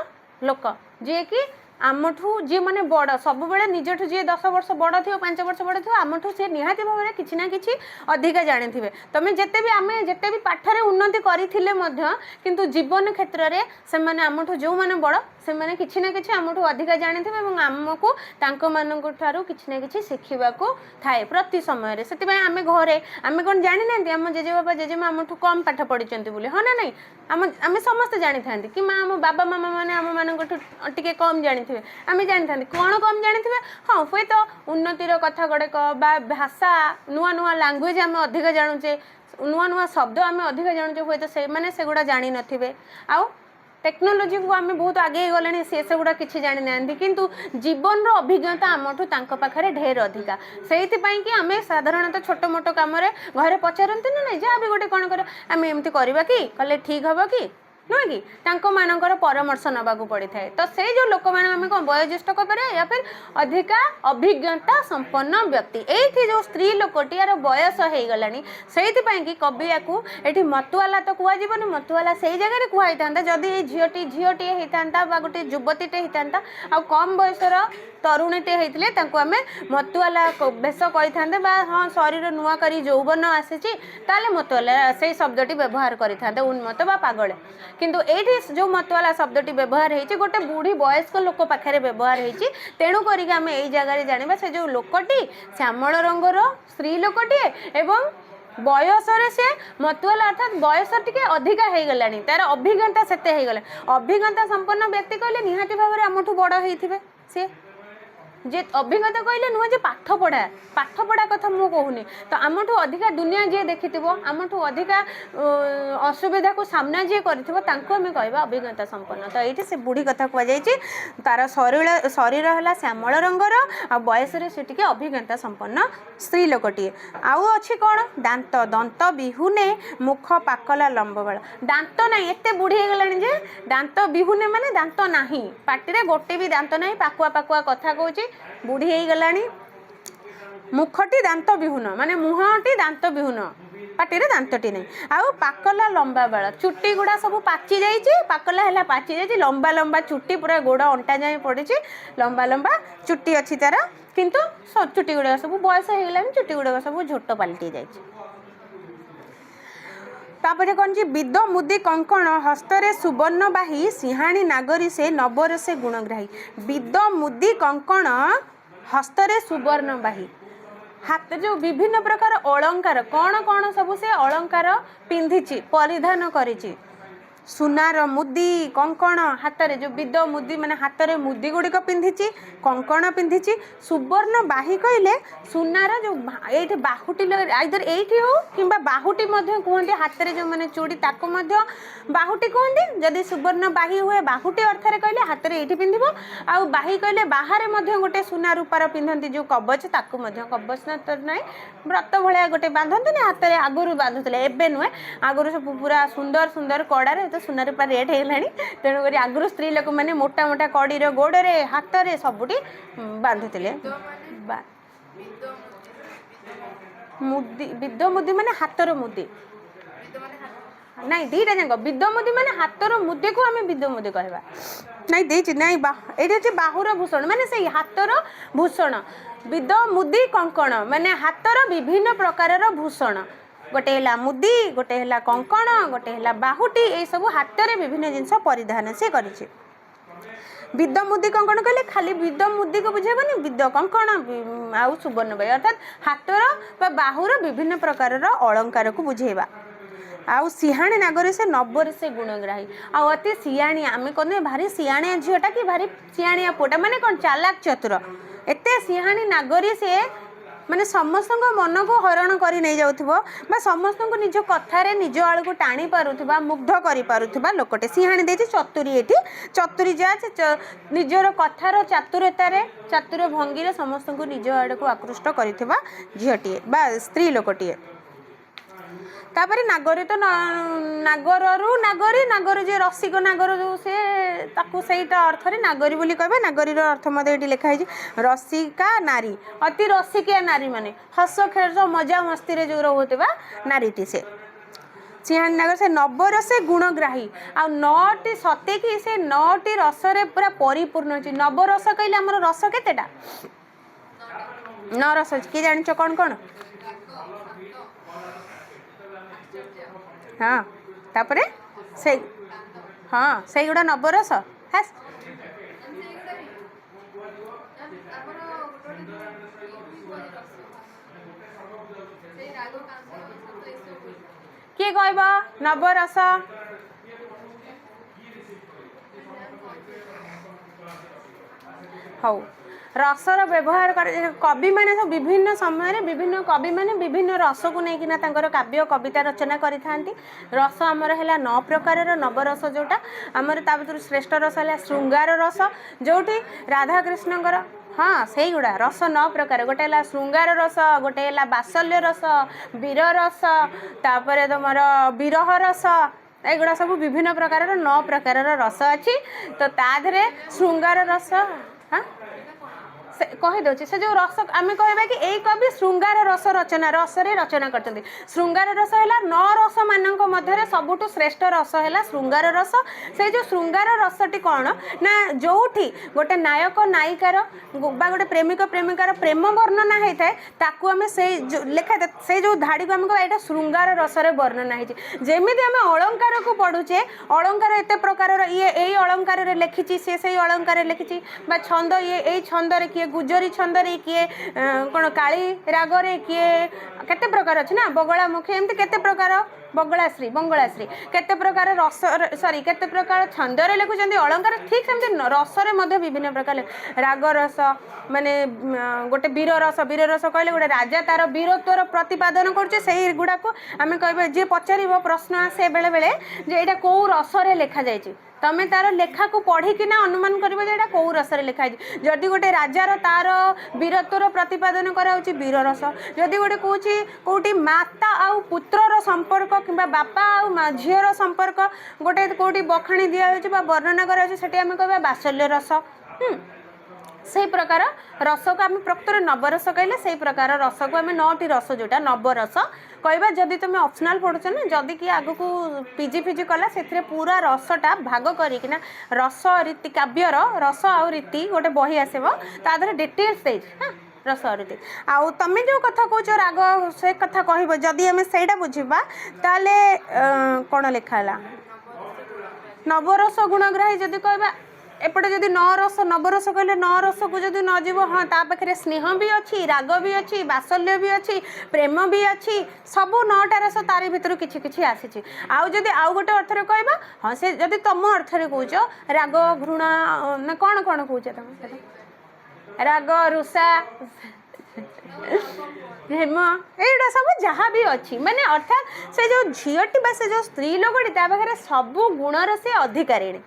लोक जी कि आमठू जी मैंने बड़ सब बेले निजठू जी 10 वर्ष बड़ थी 5 वर्ष बड़ थी आमठू सी निहाती भाव में किसी ना किसी अधिका जानी थे तुम जिते भी आम जिते भी पाठरे उन्नति करथिले मध्य किंतु जीवन क्षेत्र में से आमठू जो मैंने बड़ से मैंने किसी ना किसी आमठू अधिका जानी थे आमको तांको मानक ठारू किसी ना किसी शिखा थाए प्रति समय से आम घरे आम कौन जानी ना आम जेजे बाबा जेजेमा आमठू कम पाठ पढ़ी हाँ ना नहीं आम समस्ते जानी था कि माँ आम बाबा मामा मैंने आम मानक टे कम जानी आम जानी था कौन कम जानी थे हाँ हुए तो उन्नतिर कथा गुड़ाक भाषा नुआ नुआ लांगुएज आम अधिक जानुचे नुआ नुआ शब्द आम अधिक जानुचे हुए तो से मैंने से गुड़ा जानी नथिबे आउ टेक्नोलोजी को आम बहुत आगे गले सी से गुड़ा किसी जानी ना किंतु जीवन अभिज्ञता आमठू तांको पाखरे ढेर अधिका से कि आम साधारणतः छोट मोट कम घरे पचारती ना नहीं जहाँ भी गोटे कौन कर आम एमती करवा कि कले ठीक हम कि नुहे कि मानकर परामर्श नवाक पड़ी था। तो से जो लोक मैंने कौन वयोज्येष्ठ कह या फिर अधिका अभिज्ञता संपन्न व्यक्ति ये जो स्त्री लोकटी यार बयस हो गला से कि कवि या ये मतुआला तो कहनी मतुआला से जगह कहई था जदि झीटी झीटे होता गोटे युवतीटे होता आ कम बयसर तरुणीटे होते आम मतुआला बेश कही था हाँ शरीर नुआ कर यौवन आसी मतुआला से शब्दटी व्यवहार करते उन्मत्त बा पागल किंतु ये जो मतुआला शब्दटी व्यवहार होती गोटे बुढ़ी वयस्क लोक पाखे व्यवहार होती तेणु करी आम यही जगह जाना से जो लोकटी श्यामल रंगर स्त्री लोकटे एवं बयस से मतुआला अर्थात बयस टी अधिका हो गला तार अभिज्ञता से अभिज्ञता संपन्न व्यक्ति कहले निहाती भाव में आमठू बड़ होते सी जे अभिज्ञता कहले नुह जे पाठ पढ़ा कथा मु कहूनी तो आमठू अधिका दुनिया जी देखि आमठू अधिका असुविधा को सामना जी करें कहवा अभिज्ञता संपन्न। तो ये से बुढ़ी कथा कहुई तार शरीर है श्यामल रंगर आ बयस से टी अभिज्ञता संपन्न स्त्री लोकटे आउ अच्छी कौन दांत दंत बिहुने मुख पाकला लंबबाल दांत ना एत बुढ़ी हो गलानी जे दांत बिहुने माने दांत नाही पाटिरे गोटे भी दांत नहीं पाकुआ पाकुआ कथा कहूँ बुढ़ी हो गलानी मुखटी दांत विहुन माने मुहटी दांत विहुन पाटिरे दांतटी नहीं आउ पाकला लंबा बाल चुट्टी गुड़ा सब पाची जाइए पाकला है पाची जाइए लंबा लंबा चुट्टी पूरा गोड़ अंटा जाए पड़ी लंबा लंबा चुट्टी अच्छी तार किंतु चुट्टी गुड़ा सब बयस हो गलानी चुट्टी गुड़ा सब झोट पलटि जाइए। तापर कौन जी विद मुदी कंकण हस्तरे सुवर्ण बाही सिंहाणी नागरी से नबर से गुणग्राही विद मुदी कंकण हस्तरे सुवर्ण बाही हाथ जो विभिन्न प्रकार अलंकार कौन कौन सब से अलंकार पिंधिची परिधान करिची सुनार मुदी कंकण हाथ रे जो विद मुदी माने हाथ रे मुदी गुड़िक पिंधिची कंकण पिंधिची सुवर्ण बाही कहले सुनार जो ये बाहुटी आइदर ये हो कि बाहुटी कहते हाथ रे जो मैंने चूड़ी ताको बाहुटी कहते जदि सुवर्ण बाही हुए बाहुटी अर्थ कहले हाथ में ये पिंध आउ बाही कहले बाहर गोटे सुना रूपार पिंधती जो कवच ताकू कवच ना व्रत भाया गोटे बांधते हाथ में आगुरी बांधुले एवं नुहे आगुरी सब पूरा सुंदर सुंदर कड़ार तो सुना रूपा रेट होगलानी तेणुक आगुरी स्त्री लोक मैंने मोटा मोटा कड़ीर गोड़े हाथ में सबुटी बांधुले मुदी विद मुदी माने हाथर मुदी नहीं दीटा जाक विद मुदी माने हाथर मुदी को आम विद मुदी कहवा नहीं देची नहीं ये बाहुर भूषण माने से हाथर भूषण विद मुदी कंकण माने हाथर विभिन्न प्रकार भूषण गोटे है मुदी गोटे है कंकण गोटे है बाहुटी ये सब हाथ में विभिन्न जिनस परिधान से करिछि। विद मुदी कंकण कहले खाली विद मुदी को बुझेबनी विद कंकण आउ सुवर्ण बाई अर्थात हाथर बाहुर विभिन्न प्रकार अलंकार को बुझेबा आउ सिहाणी नागरी से नबर से गुणग्राही आउ अति सियाणी आम कहते भारी सियाणिया झीटा कि भारी सियाणिया पुटा माने कौन चालाक चतुर एते सिहाणी नागरी से माने समस्त मन को हरण कर नहीं जाउथबो बा समस्त को निज कथारे निज आड़ को टाणी पारुथबा मुग्ध करि पारुथबा लोकटे सिहाणी देछि चतुरी एठी चतुरी जा निजर कथार चातुरतारे चातुर भंगी रे समस्त को निज आड़ को आकृष्ट करिथबा झीटी बा स्त्री लोकटे तापर नागरी तो नागरु नागरी नागर जे रसिक नागर जो से ताकू सेटा अर्थ रे नागरी बोली कहबे नागरीर अर्थ मते एटी लिखा है रसिका नारी अति रसिकिया नारी माने हस खेल मजा मस्ती रे जो रहउतबा नारीटी से सिंहाणी नागर से नबर से गुणग्राही आ नौटी सते कि से नौटी रस रे पूरा परिपूर्ण अछि नव रस कहले हमर रस केतेटा न रस कि जानिछ कोन कोन हाँ तापरे से हाँ से गुड़ा नवरस हास किए कहब नवरस हौ रसर व्यवहार कर कवि माने सब विभिन्न समय विभिन्न कवि माने विभिन्न रस को लेकिन काव्य कविता रचना करि रस आमर है 9 प्रकार नवरस जोटा आमर ता भीतर श्रेष्ठ रस है श्रृंगार रस जोटी राधा कृष्णकर हाँ से गुड़ा रस 9 प्रकार गोटे है श्रृंगार रस गोटे है बात्सल्य रस वीर रस तापर तुम विरह रस एगुड़ा सब विभिन्न प्रकार 9 प्रकार रस अच्छी तो ताधे श्रृंगार रस हाँ कहीदे से जो रस आम कह कि यही कवि श्रृंगार रस रचना रसरे रचना कर श्रृंगार रस है 9 रस मान सबुठ श्रेष्ठ रस है श्रृंगार रस से जो श्रृंगार रसटी कौन ना जो गोटे नायक नायिकार गोटे प्रेमिक प्रेमिकार प्रेम वर्णना होता है ताकू आम से लेखा से जो धाड़ी को आम कह श्रृंगार रसरे वर्णना होमी आम अलंकार को पढ़ुचे अलंकार एत प्रकार ये यही अलंकार लिखी सी से अलंकार लिखी छंद ये यही छंदे किए गुजरी छंदरे किए कौन काली रागरे किए केते प्रकार अच्छी ना बगलामुखी एमती केते प्रकार बंगलाश्री केते प्रकार रस सॉरी केते प्रकार छंदरे लिखुं अलंकार ठीक सेमती रसरे विभिन्न प्रकार राग रस माने गोटे वीर रस कहले गोटे राजा तार वीरत्वर प्रतिपादन करुचे गुड़ा को आम कह जी पचार प्रश्न आसे बेले बेले जे एटा कौ रसरे लिखा जाइए तमें तार लेखा को पढ़िकिना अनुमान कर कौ रस लिखाई जदि गोटे राजार तार वीरत्वर प्रतिपादन कराऊँच वीर रस जदि गोटे कौच कौटी माता आउ पुत्रर संपर्क कि बापा आउ झीर संपर्क गोटे कौटी बखाणी दिया वर्णना कराऊँच आम कह बात्सल्य रस से प्रकार रस को आम प्रकृत नवरस कहले से प्रकार रस को आम 9टी रस जोटा नवरस कहवा जदि तुम ऑप्शनल पढ़ुच ना जदि कि आग को पीजी फिजी कला से पूरा रसटा भाग करना रस रीति काव्यर रस आउ रीति गोटे बही आसब तादर डिटेल्स दे हाँ रस रीति आउ तुम जो कथा कौच राग से कथा कह जदि आम से बुझा ताले कौन लिखाला नवरस गुणग्राही जदि कहवा एपटे जदि 9 रस नवरस कहले 9 रस को जदि न जीव हाँ ता पाखे स्नेह भी अच्छी राग भी अच्छी बात्सल्य भी अच्छी प्रेम भी अच्छी सबू 9टा रस तारी भितर किछि किछि आसी आउ जदि आउ गोटे अर्थ रे कहबा हाँ से जदि तुम अर्थ रे कहूच राग घृणा ना कौन कौन कहूच तुम राग रुषा प्रेम एटा सब जहाँ भी अच्छी माने अर्थात से जो झीटी से जो स्त्री लोकटी ता पाखे सबू गुणर से अधिकारिणी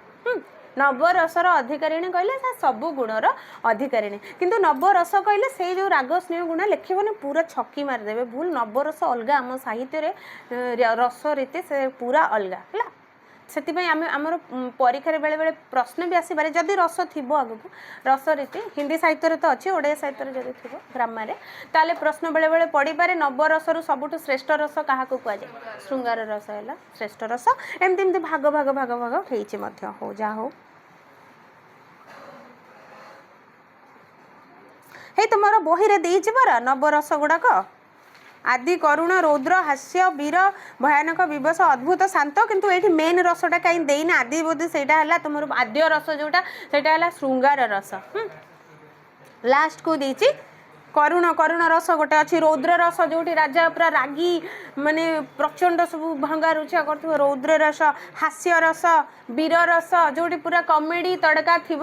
नवरसर अधिकारिणी कहले सबू गुणर अधिकारिणी किंतु नवरस कहले से जो राग स्नेह गुण लिखबने पूरा छक्की मारिदेवे भूल नवरस अलग आम साहित्य रस रीति से पूरा अलग है से आमर परीक्षा बेले बेले प्रश्न भी आसपे जदि रस थी आगक रस रीति हिंदी साहित्य तो अच्छी ओडिया साहित्य जदि थी ग्रामर ताले प्रश्न बेले बेले पढ़ी पारे नवरसर सबुठ श्रेष्ठ रस क्या कहुए श्रृंगार रस है श्रेष्ठ रस एमती एमती भाग भाग भाग भाग हो जहाँ हो हे तुम बही रे देइछि परा नवरस गुड़ाक आदि करुण रौद्र हास्य वीर भयानक विवश अद्भुत शांत किंतु ये मेन रसटा कहीं देना आदि बोध से तुम आद्य रस जोटा से श्रृंगार रस लास्ट को देछि करुण करुण रस गोटे अच्छी रौद्र रस जो राजा पूरा रागी माने प्रचंड सब भंगा रुचा कर रौद्र रस हास्य रस वीर रस जो पूरा कमेडी तड़का थी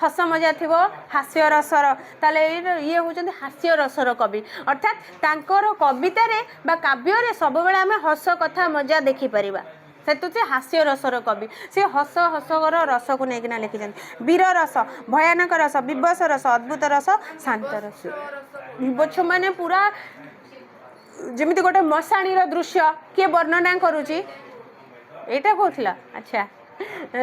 हस मजा थी हास्य रसर ताले ये होचंदी हास्य रसर कवि अर्थात तांकर कवितारे बा काव्य सब बेले आम हस कथा मजा देखी परिबा से हास्य रसर कवि से हस हसर रस को लेकिन लिखिं वीर रस भयानक रस विवश रस अद्भुत रस शांत रस विवश माने पूरा जमी गोटे मशाणी दृश्य किए वर्णना करुच्ची यहाँ कहला अच्छा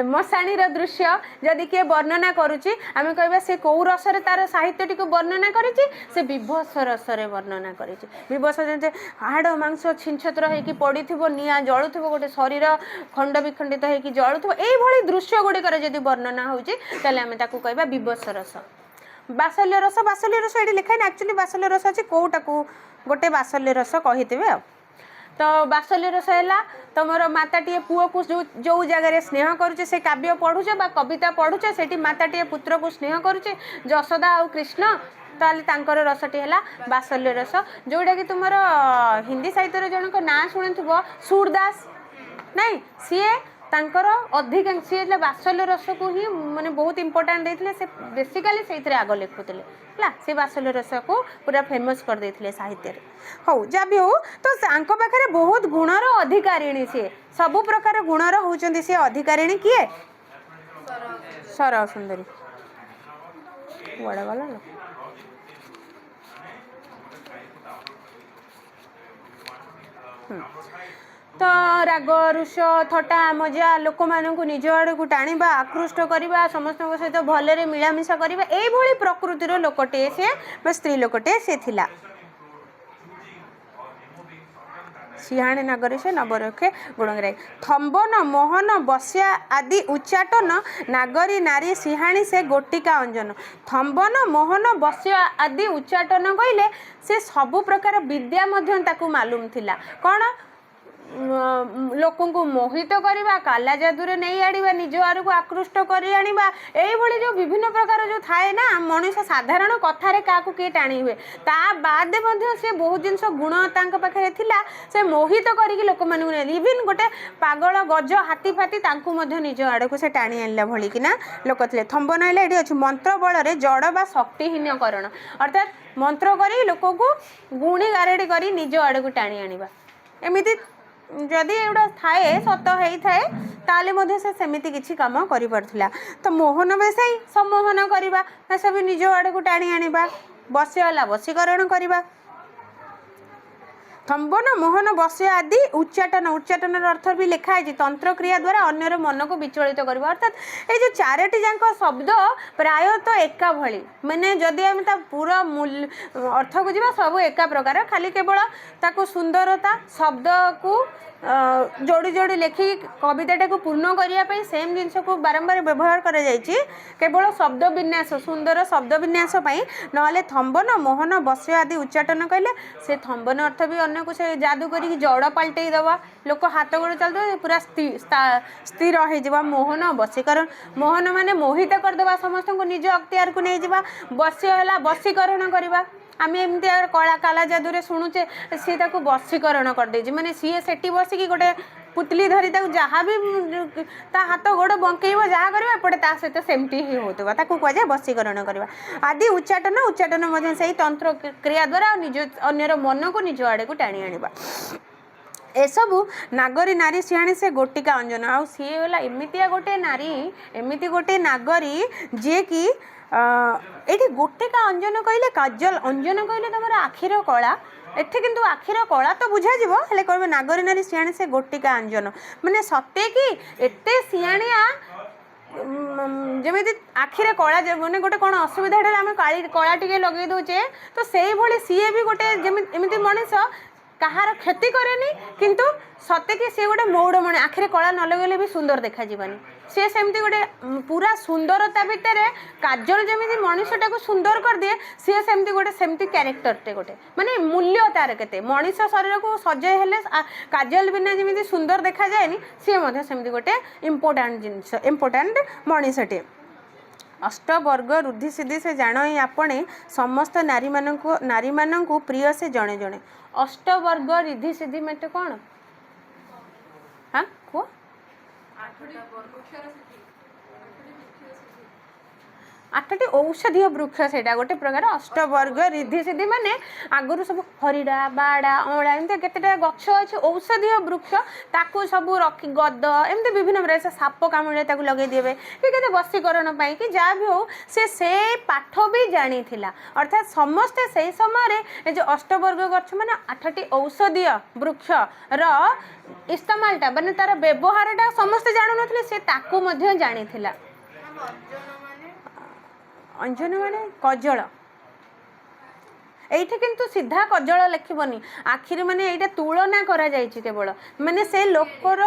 मशाणी दृश्य जदि किए वर्णना करुच्ची आम कह से कौ रसरे तार साहित्यटी को वर्णना करिछि से विवश रसरे वर्णना करिछि विवश जे हाड़ मांस छिनछत्र होइकी पड़िथिबो निया जळुथिबो गोटे शरीर खंड विखंडित होइकी जळुथिबो एई भली दृश्य गुड़िकर जदि वर्णना होउछि ताले आम ताकू कहबा विवश रस बात्सल्य रस ये लिखाई एक्चुअली बात्सल्य रस अच्छी कौटा को गोटे बात्सल्य रस कहीथे तो बात्सल्य रस है तुम माताटे पुओ को जो जगह स्नेह करुचे से काव्य पढ़ुचे बा कविता पढ़ुचे से माताटे पुत्र को स्नेह करुचे यशोदा और कृष्ण ताले तांकर रसटी है बात्सल्य रस जोटा कि तुम हिंदी साहित्य जनक ना शुणुव सूरदास नहीं सीए तांकर अधिकांश सी बात्सल्य रस को ही माने बहुत इंपोर्टाट देते से बेसिकाली से आग लिखुते है से बात्सल्य रस को पूरा फेमस कर देते साहित्य हो जहाँ भी हो तो पाखे बहुत गुणर अधिकारिणी सी सबु प्रकार गुणर होती सी अधिकारिणी किए सर सुंदरी बड़ा गला तो राग रुष थटा मजा लोक मानू निज आड़ को टाणा आकृष्ट करवा समस्त सहित भलरे मिलामिशा करवा यही प्रकृतिर लोकटे से स्त्री लोकटे से थिला सिंहाणी नगरी से नवरक्षे गुणग्राही थम्बन मोहन बस्या आदि उच्चाटन नागरी नारी सिंहाणी से गोटिका अंजन थम्बन मोहन बस्या आदि उच्चाटन कहले से सबु प्रकार विद्या मध्य ताकू मालूम थिला कौन लोक को मोहित करवा काला जादूरे नहीं आड़वा निज आड़ को आकृष्ट कर आनिबा एभली जो विभिन्न प्रकार जो थाए ना मनुष्य साधारण कथारे क्या किए टाणी हुए ता बाद से बहुत जिनस गुण पाखे थिला से मोहित करके लोक मानू इवन गोटे पागल गज हाथी फाती निज आड़ को से टाणी आनला भली कि लोक थे थम्बन है ये अच्छे मंत्र बल जड़ बा शक्तिहीनकरण अर्थात मंत्र कर लोक को गुणी गारेडी कर निज आड़ को टाणी आनिबा एमती जदि एगुड़ा थाए सत होता है ताले से सेमिति किछि काम करि पड़थिला तो मोहन बेसाई सम्मोहन करवा सब निज आड़ को टाणी आनिबा बस्यला वशीकरण करवा थम्बन मोहन बस्य आदि उच्चाटन उच्चाटन अर्थ भी लिखाई तंत्र क्रिया द्वारा अन्यर मन को विचलित करवा अर्थात ये जो चारोटी जाक शब्द प्रायतः एका भली माने जदि आम पूरा मूल अर्थ को जीवा सब एका प्रकार खाली केवल ताको सुंदरता शब्द को जोड़ी जोड़ी लेखिक कविता को पूर्ण करने सेम जिनस को बारंबार व्यवहार कर केवल शब्द विन्यास सुंदर शब्द विन्यास ना थम्बन मोहन बस्य आदि उच्चाटन कहले से थम्बन अर्थ भी अन्य को से जादू करी जड़ पलटई दवा लोक हाथ गोड़ चलते पूरा स्थिर हो मोहन वशीकरण मोहन माने मोहित करदे समस्त को निज अख्तियार को नहीं जावा बस्य है वशीकरण करवा आम एमती कला काला जादूरे शुणुचे सी वशीकरण करदे माने सी सेठी बसिकी गोटे पुतली धरी जहाँ भी ता हाथ गोड़ बंकेब जहाँ कर एपटे ता सहित सेमती ही होता कहुए वशीकरण करवा आदि उच्चाटन उच्चाटन से तंत्र क्रिया द्वारा निज अन्यर मन को निज आड़े को टाणी आनिबा एसबू नागरी नारी सिंहाणी से गोटिका अंजन आ सी गला एमतिया गोटे नारी एमती गोटे नागरी जे कि ये गोटिका अंजन कहले काजल अंजन कहले तुम आखिर कला एथे किंतु आखिर कला तो बुझा हेले कह नागरी नारी सिंहाणी से गोटिका अंजन माने सत्य कि एते सिंहाणिया जमी आखिरे कला मैंने गोटे कौन असुविधा आम कला टे लगे दौचे तो से भाई सी भी गोटे एमती मनीष कहार क्षति करे किंतु सत्य कि सी गोटे मौड़मणि आखिरे कला न लगेले भी सुंदर देखा जीवानी सी सेमती गोटे पूरा सुंदरता भितर काजल जमी मनुष्यटा को सुंदर कर दिए सी सेमती गोटे सेमती क्यारेक्टरटे गोटे माने मूल्य तार केते मनुष्य शरीर को सजे हेले काजल बिना जमी सुंदर देखा जाए सी सेमती गोटे इम्पोर्टाट जिनस इम्पोर्टाट मनुष्यटे अष्टवर्ग रुद्धि सिद्धि से जान आपणे समस्त नारी मानू प्रिय से जड़े जड़े अष्टवर्ग रिद्धि सिद्धि मत कौन हाँ कह आठटी औषधीय वृक्ष से गोटे प्रकार अष्टवर्ग रिद्धि सिद्धि माने आगुरी सब हरिड़ा बाड़ा अँला एमती केतेटा गछ अच्छे औषधीय वृक्ष ताकू सब रखी गद एमती विभिन्न प्रकार से साप कामुड़े लगे देवे कि केते वशीकरण कि जहाँ भी हो से पाठ भी जानी थिला अर्थात समस्ते से समय जो अष्टवर्ग गछ माने आठटी औषधीय वृक्ष र इस्तेमालटा माने तार व्यवहारटा समस्ते जानू नथिले से ताकू मध्य जानी थिला अंजन माने कजल एठी किंतु सीधा कजल लिखबनी आखिर माने एटा तुलना करा जायछि केवल माने से लोकर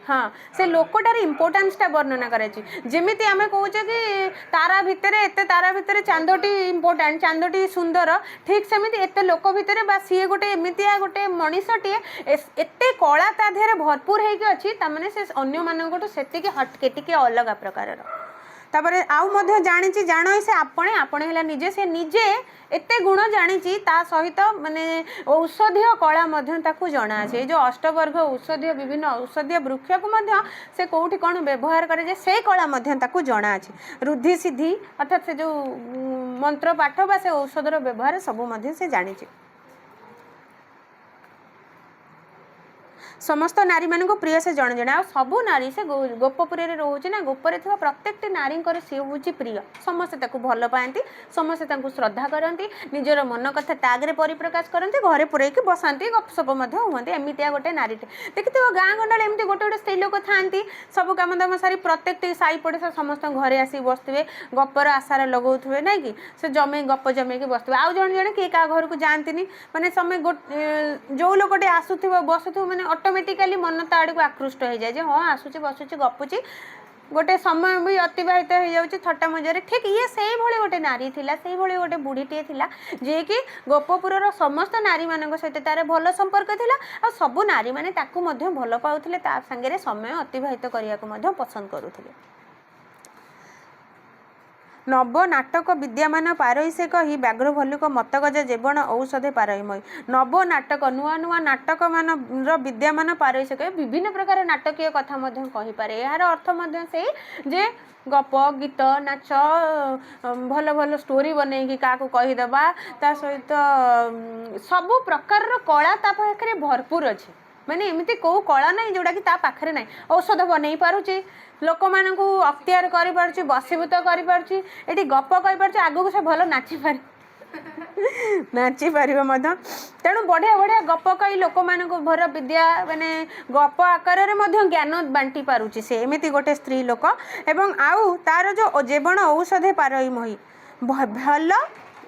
हाँ से लोकटार इम्पोर्टान्सटा वर्णना कराई जेमिति आमे कहूचे कि तारा भितर एते तारा भितर चांदोटी इम्पोर्टान्ट चांदोटी सुंदर ठीक सेमिति एते लोक भितर बा सी गोटे एमितिया गोटे मनीषटीए एते कला ता देहरे भरपूर होइके अछि तामाने से अन्य मानकटो सेतिके हटके टिके अलग प्रकारर तापर आउ मध्य जानी जान से आपणे आपणे हला निजे से निजे एते गुण जानी ता सहित माने औषधीय कला मध्य ताकू जना है जो अष्टवर्ग औषधीय विभिन्न औषधीय वृक्ष को मध्य से कोठी कौन व्यवहार करे से कला मध्य ताकू जना है रुद्धि सिद्धि अर्थात से जो मंत्र पाठ बा से औषधर व्यवहार सबू मध्य से जानी समस्त नारी मान प्रिय से जड़े जड़े आ सबू नारी से गोपपुरी रोचे ना गोपर थी प्रत्येक नारी सी हूँ प्रिय समस्ते भल पाती समस्ते श्रद्धा करती निजर मन कथा तागे परिप्रकाश करती घरे पुरैकी बसाती गपसप हमें एमतिया गोटे नारी देखिए गाँ गंडाल एमती गोटे गोटे स्त्री लोक था सब कम दाम सारी प्रत्येक साई पड़ोसा समस्त घरे आसी बसुए गपर आशार लगौथे ना कि से जमे गप जमेकी बसुए आउ जड़े जड़े किए क्या घर को जाती माने समय जो लोकटे आसुव बसुव मैंने ऑटोमेटिकली मन ता आड़ को आकृष्ट हो जाए हाँ आसूची बसुची गपुची गोटे समय भी अतिबाहित हो जाऊँगी थट्टा मजार ठीक ये से भाई गोटे नारी थिला से भाई गोटे बुढ़ीटे थिला जे कि गोपपुर समस्त नारी मान सहित तार भल संपर्क थिला आ सबु नारी माने ताकू मध्य भल पाउथिले ता संगे समय अतिबाहित करिया को मध्य पसंद करुथिले। नव नाटक विद्यमान पारई से कही व्याघ्र भल्लुक मतगज जेवण औषधे पारईमय नव नाटक नुआ नुआ नाटक मान विद्यमान पारई से कही विभिन्न प्रकार नाटकीय कथा मध्य कही पारे यार अर्थ मध्य से जे गप गीत नाच भल भल स्टोरी बनई क्या कहीदेवा ता सहित सबु प्रकार कला ता पाखरे भरपूर अच्छे माने एमती कौ कला ना जोटा कि ता पाखरे ना औषध बनई पारुची लोक मान अख्तियार कर बसीभूत कर गप कही आगू से भल नाची पार नाची पार तेणु बढ़िया बढ़िया गप कही लोक मान भर विद्या माने गप आकार में ज्ञान बांटी पारुची से एमती गोटे स्त्री लोक एवं आउ तार जो जेवण औषधे पारई मही भल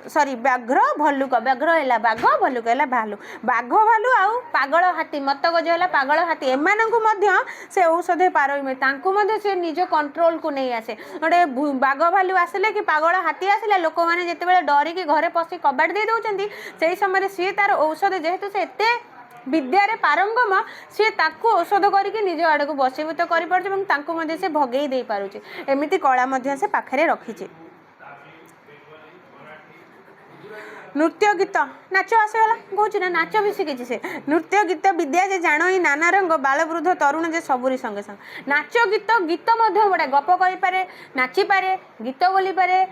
सॉरी व्याघ्र भल्लुक व्याघ्र है बाघ भल्लुक है भालू बाघ भालू आउ पागल हाथी मतगज है पागल हाथी एमानंकु मध्य से औषधे पारई तांकु से निज कंट्रोल को नहीं आसे गोटे बाघ भालू आसिले कि पागल हाथी आसिले लोक मैंने जिते डरिकी घरे पशि कबाट दे दौरान से समय सी तार औषध जेहेतु से एते विद्यारे पारंगम सी ताकू औषध करके निज आड़ को बसीभूत कर से भगई दे पारुचे एमती कला से पाखरे रखीचे। नृत्य गीत नाच आसगला कहूँ ना नाच भी शिखी से नृत्य गीत विद्या जे जान ही नाना रंग बाल वृद्ध तरुण जे सबुरी संगे संग नाच गीत गीत बड़ा गप करें नाची पारे गीत बोली पारे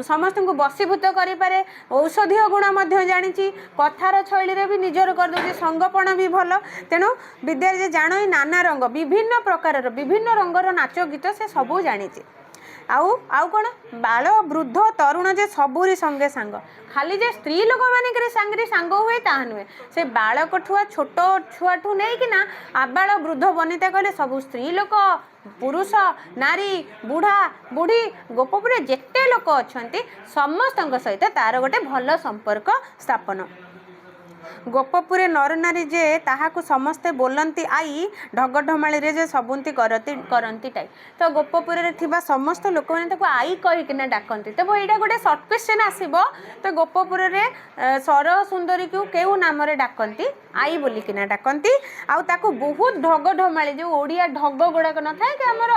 समस्त को बसीभूत करे औषधीय गुण जानी कथार शैली भी निजर करदे संगपण भी भल तेणु विद्या जे जान ही नाना रंग विभिन्न प्रकार विभिन्न रंगर नाच गीत से सबू जानी आउ कौन बाल वृद्ध तरुण जे सबुरी संगे सांग खाली जे स्त्री लोक मान सांगे सांग हुए ताहा नुहे से बालक ठुआ छोट छुआ ठू नहीं कि ना आबाल वृद्ध बनिता कहले सबू स्त्री लोक पुरुष नारी बुढ़ा बुढ़ी गोपपुर जेते लोक अच्छा समस्त सहित तार गोटे भल संपर्क स्थापन गोपपुरे नर नारी जे ताहाकु समस्ते बोलती आई ढग ढमाली रे जे सबुंती करती टाई तो गोपपुरे थिबा समस्त लोक मैंने आई कहीकिना डाकती तो यहाँ गोटे सर्ट क्वेश्चन आसो तो गोपपुर रे सर सुंदरी को केउ नाम डाकती आई बोलिकिना डाकती आउ बहुत ढग ढमाली जो ओडिया ढग गुड़ाक न था कि आमर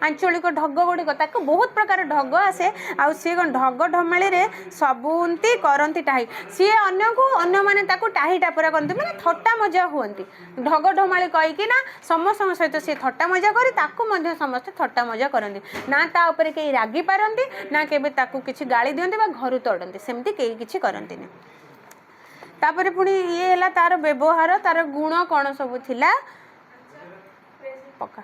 आंचलिक ढग गुड़िक बहुत प्रकार ढग आसे आउ सी ढग ढमाली रे सबुंती करती टाही सी अन्य को अन्य माने टाही टापरा करती मैंने थट्टा मजा हुंती ढग ढमाली कहीकि ना समस्त सहित सी थट्टा मजा करी समस्त थट्टा मजा करती ना ता उपरे कहीं रागी पारती ना केबे ताकू किछि गाली दियंती बा घरु तोड़ती सेमती कहीं किछि करती नहीं तापरे पुणी ये हैला तार व्यवहार तार गुण कौन सब थिला पक्का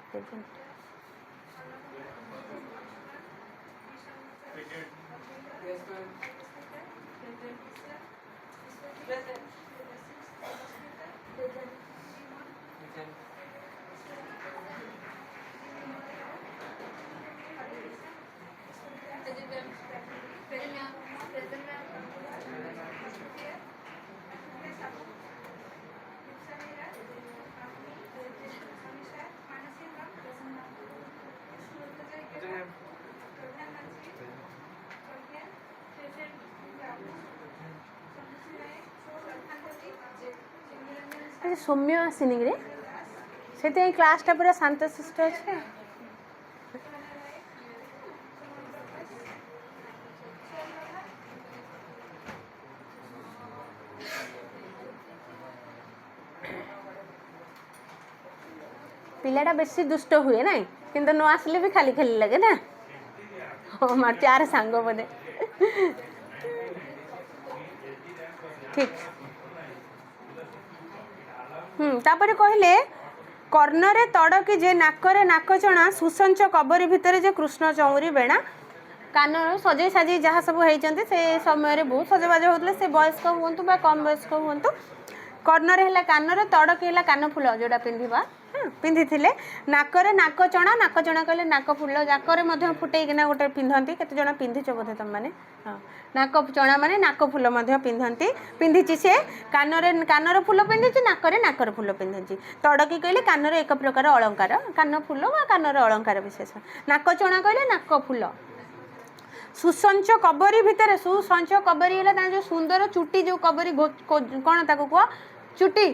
सौम्य आसनी रे से क्लासटा पूरा शांत शिष्ट अच्छे पिलाटा बेसी दुष्ट हुए ना किंतु न आसले भी खाली खाली लगे ना हाँ मार चार सांग बोधे ठीक तापर कहले कर्णरे तड़की जे नाकरे नाकचणा सुसंच कबरी भितर जे कृष्ण चौरी बेणा कान सजे साजे जहाँ सब होती से समय बहुत सजबाज होते से वयस्क हूँ बा कम वयस्क हूँ कर्णरे है कानर तड़की है कान फूल जोड़ा पिंधा पिंधि नाकरे नाकचणा नाकचणा कहले नाक फूल जाकर फुटेकिना गोटे पिंधती केते जण पिंधिच बोधे तुम मैंने हाँ नाक चणा माने नाक फूल पिंधती पिंधिची से कानर फूल पिंधि नाकरे नाकर फूल पिंधि तड़की कहले कानर एक प्रकार अलंकार कान फूल बा कानर अलंकार विशेष नाक चणा कहले नाक फूल सुसंच कबरी भितर सुसंच कबरी है जो सुंदर चुटी जो कबरी कौन ताको कह चुटी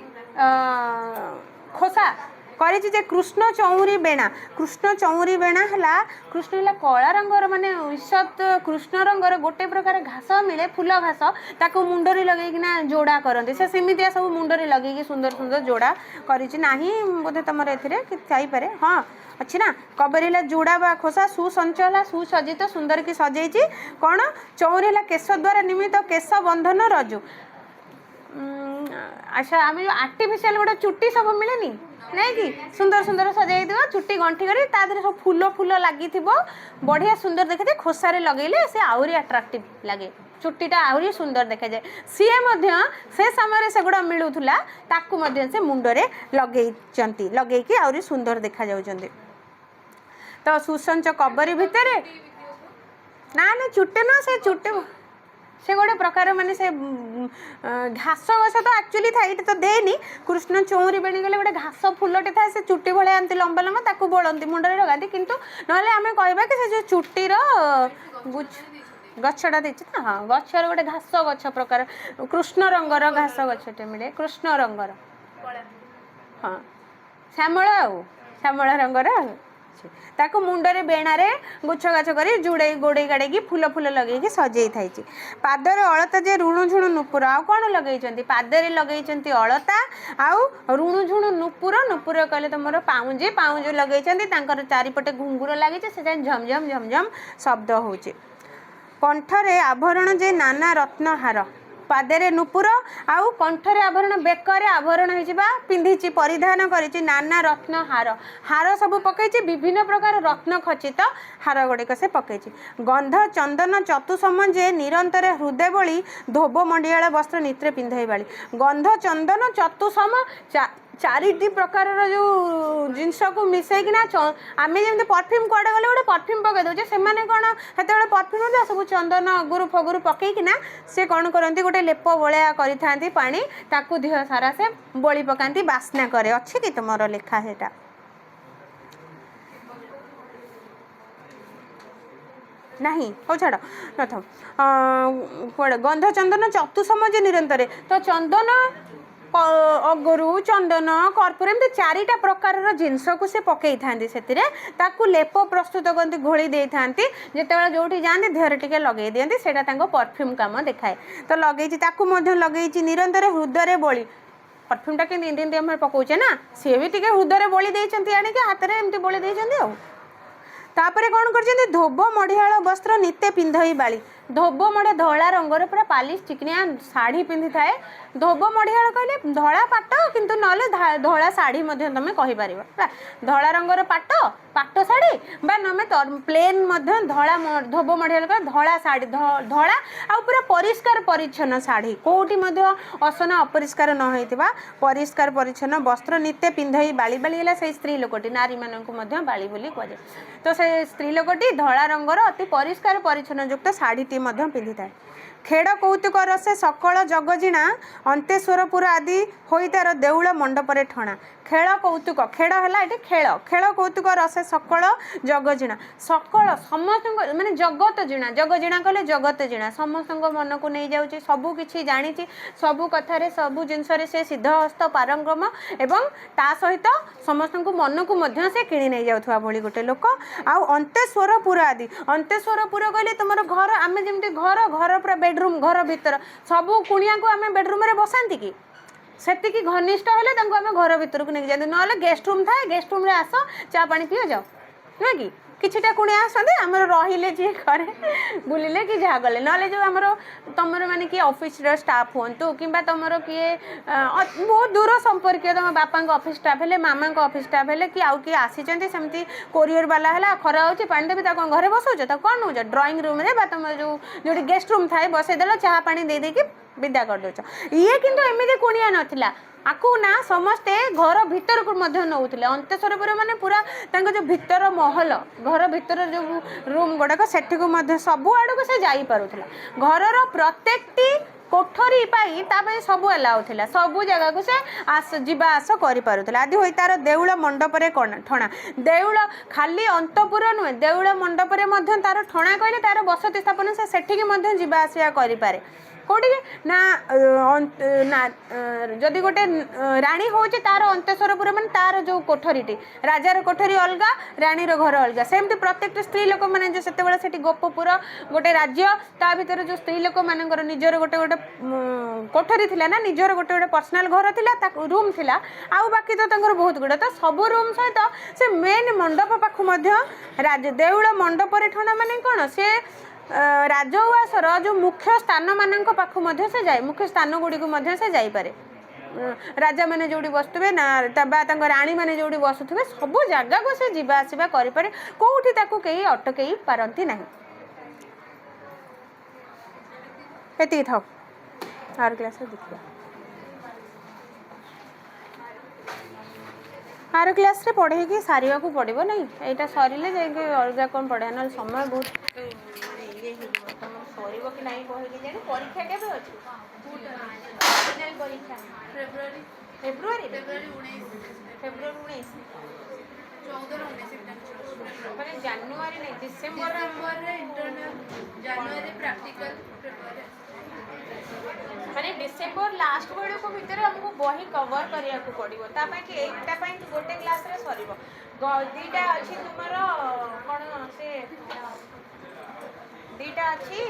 खोसा करिछि जे कृष्ण चौरी बेणा कृष्ण चौरी बेणा है कृष्ण है कला रंगर माने ईषत कृष्ण रंगर गोटे प्रकार घास मिले फूल घास ताको मुंडरी लगेकिना जोड़ा करते से सेमितिया सब मुंडरी लगे सुंदर सुंदर जोड़ा करिछि नाही बोधे तुम एथिरे कि थाईपारे हाँ अच्छी ना कबरी जोड़ा बा खोसा सुसंचला सुसज्जित सुंदर की सजेची कौन चौरी है केश द्वारा निर्मित केश बंधन रजु अच्छा आम जो आर्टिफिशियल गोटे चुट्टी सब मिलेनी नहीं कि सुंदर सुंदर सजाई चुट्टी गंठी कर सब फूल फूल लगी बढ़िया सुंदर देखे खोसारे लगेले से आहरी अट्राक्टिव लगे चुट्टीटा आहरी सुंदर देखा जाए सीए से समय से गुड़ा मिलूला ताकू से मुंडरे लगे आहरी सुंदर देखा जाउछन्ती तो सुसंच कबरी भितर ना ना चुट्टी ना से चुट्टी से गोटे प्रकार माने से घास गछ तो एक्चुअली थाई तो देनी कृष्ण चौरी बेणी गले गोटे घास फूलटे था से चुट्टी भाया एमती लंबा लंबा ताकू बोलती मुंडरे लगाती किंतु नहले आमे कहबा कि से जो चुट्टीर गछटा देछि ना हाँ गछर गोटे घास गछ प्रकार कृष्ण रंगर घास गछटे मिले कृष्ण रंगर हाँ श्यामला रंगर ताको मुंडरे बेणारे गुछ गाछ करी जुड़े गोड़े गाड़े फूल फूल लगे सजे थाई पादरे अलता जे ऋणु झुणु नुपुर आउ कौन लगे पादरे लगे अलता आउ ऋणु झुणु नुपुर नुपुर कहले तुम पाउंजे पाउंज लगे चारिपटे घुंगुर लगे से झमझम झमझम शब्द हो कंठरे आभरण जे नाना रत्नहार पादरे नुपुर आउ कंठरे आभरण बेकरे आभरण होइबा पिंधिची परिधान करिची नाना रत्न हार हार सब पकईची विभिन्न प्रकार रत्न खचित हार गुड़िक से पकईची गंध चंदन चतुसम जे निरंतर हृदय बली धोब मंडियाल वस्त्र नित्रे पिंधई बाली गंध चंदन चतुसम चारिटी प्रकार जो जिनस को मिसेकिना आम जमी परफ्यूम कड़े गले गोटे परफ्यूम पकई दे से कौन से परफ्यूम सब चंदन अगुरु फगुरु पकईकिना से कौन करती गोटे लेप बलिया करी पानी ताकू देह सारा से बोली पकाती बास्ना करे अच्छी कि तुम लेखा है नहीं हो छाड़ कौन गंध चंदन चतुसम जे निरंतर तो चंदन अगुरु चंदन कर्पूर एमती चारिटा प्रकार जिनस को से पकई था ताकू लेप प्रस्तुत करती घोड़ी दे था जिते जो जाती देहरे टिके लगे दिखती से परफ्यूम काम देखाए तो लगे लगे निरंतर हृदय बोली परफ्यूमटा कि इंडी पकाचे ना सी भी टे हृदय बोली देती आणिक हाथ में एमती बोली देती तापर कौन कर धोब मढ़ियाल वस्त्र नित्य पिंधई बाली धोब मढ़ धला रंगर पूरा पालिश चिकनिया शाढ़ी पिंधि थाए धोब मढ़ियाल कहले धला पाट किंतु नले धला शाढ़ी तुम कहीपर धला रंगर पाट पाट शाढ़ी बा नमे प्लेन धला धोब मढ़ियाल धला शाढ़ी धला आ पूरा परिष्कार परिच्छन्न शाढ़ी कोटी असन अपरिष्कार न होइतिबा परिष्कार परिच्छन्न वस्त्र नित्य पिंधई बाली बाली है से स्त्री लोकटी नारी मानक बाली बोली कहे तो से स्त्री लोकटी धला रंगर अति परिष्कार परिच्छन्न युक्त शाढ़ी पिंधि थाए खेड़ कौतुक रसे सकल जगजिणा अंतेश्वरपुर आदि होई तार देउल मंडपरे ठणा खेल कौतुक खेड़ है ये खेल खेल कौतुक रसे सकल जगजिणा सकल समस्त माने जगत जिणा जगजिणा कहले जगत जिणा समस्त मन को नहीं जाऊँगी सबू किछि जानी सबू कथारे सबू जिनस से सिद्धहस्त पारंगम एवं ता सहित समस्त मन को मध्य से किणी नहीं जाउथवा भली गोटे लोक आउ अंतेश्वरपुर आदि अंतेश्वरपुर कहले तुम घर आम जमी घर घर पूरा बेडरूम घर भीतर सबू कुणिया को आम बेडरूम रे बसाती कि सेतिकी घनिष्ठ हेले आम घर भीतर को नहीं जाते ना गेस्ट रूम थाए गेस्ट रूम रे आस चा पानी पिओ जाओ नुह कि किछिटा कुणी आसते आमर रहिले जी घरे बुलिले कि जहाँ गले ना जो आमर तुमर माने कि ऑफिस रो स्टाफ होंतु किंबा तुमर किए बहुत दूर संपर्क तुम बापा ऑफिस स्टाफ है मामा ऑफिस स्टाफ है कि आउ किए आसी सेमती कोरियर वाला है खरा हो पानी देवी घरे बसौच कौन नौच ड्रॉइंग रूम में तुम जो गेस्ट रूम थाए बसईदेल चाह पानी दे देकी विदा कर दौच ये किंतु एमती कुणिया नथिला आकु ना समस्ते घर भितर को नौले अंत्यस्वरपुर माने पूरा जो भितर महल घर भितर जो रूम गुड़ाक सेठी को सब आड़ को से जाई पारुथिला घरर प्रत्येकटी कोठरी पाई तापई सब अलाउ थिला सब जगह को से आस जीवा आस करि पारुथिला आदि होई तार देउळ मंडप रे ठणा देउळ खाली अंतपुर नुहे देउळ मंडप रे मध्य तार ठणा कहले तार बसति स्थापन से सेठी के मध्य जीवा आसिया करि पारे कोटी ना ना जदि गोटे राणी होचे तार अंत्यस्वरपुर माने तार जो कोठरीटी राजार कोठरी अलगा रानीर घर अलगा सेमती प्रत्येक स्त्री लोक माने जो सेते बेला सेठी गोपपुर गोटे राज्य ता भीतर जो स्त्री लोक मानकर निजर गोटे गोटे कोठरी थिला ना निजर गोटे गोटे पर्सनल घर थिला ता रूम थिला आउ बाकी तो तंगर बहुत गुडा तो सब रूम सहित से मेन मंडप पाखु मध्य राज देउळ मंडप रे ठणा माने कोन से राजउआसर जो मुख्य स्थान मान पाख से जाए मुख्य स्थान गुड़ी को से जापे राजा मैंने जोड़ी बसुवे ना राणी मैंने जोड़ी बसुवे सब जगह को से जीवा आसवा करें कौटी कहीं अटकई पारती ना ये था आर क्लास देखिए आर क्लास रे पढ़े कि सारिया को पड़ो नहीं यहाँ सरिले जाए अलग कौन पढ़े ना समय बहुत सर कि नहीं कह परीक्षा के परीक्षा फेब्रुआरी फेब्रुआरी 19 जानुआरी नहीं डिसेम्बर जानुआरी प्रैक्टिकल माने डिसेम्बर लास्ट बेड़ को भीतर हमको बही कवर करिया को पड़िबो तापा कि एटा पई गोटे क्लास रे सरीबो दीटा अछि तुमरो कोन से दीटा अछि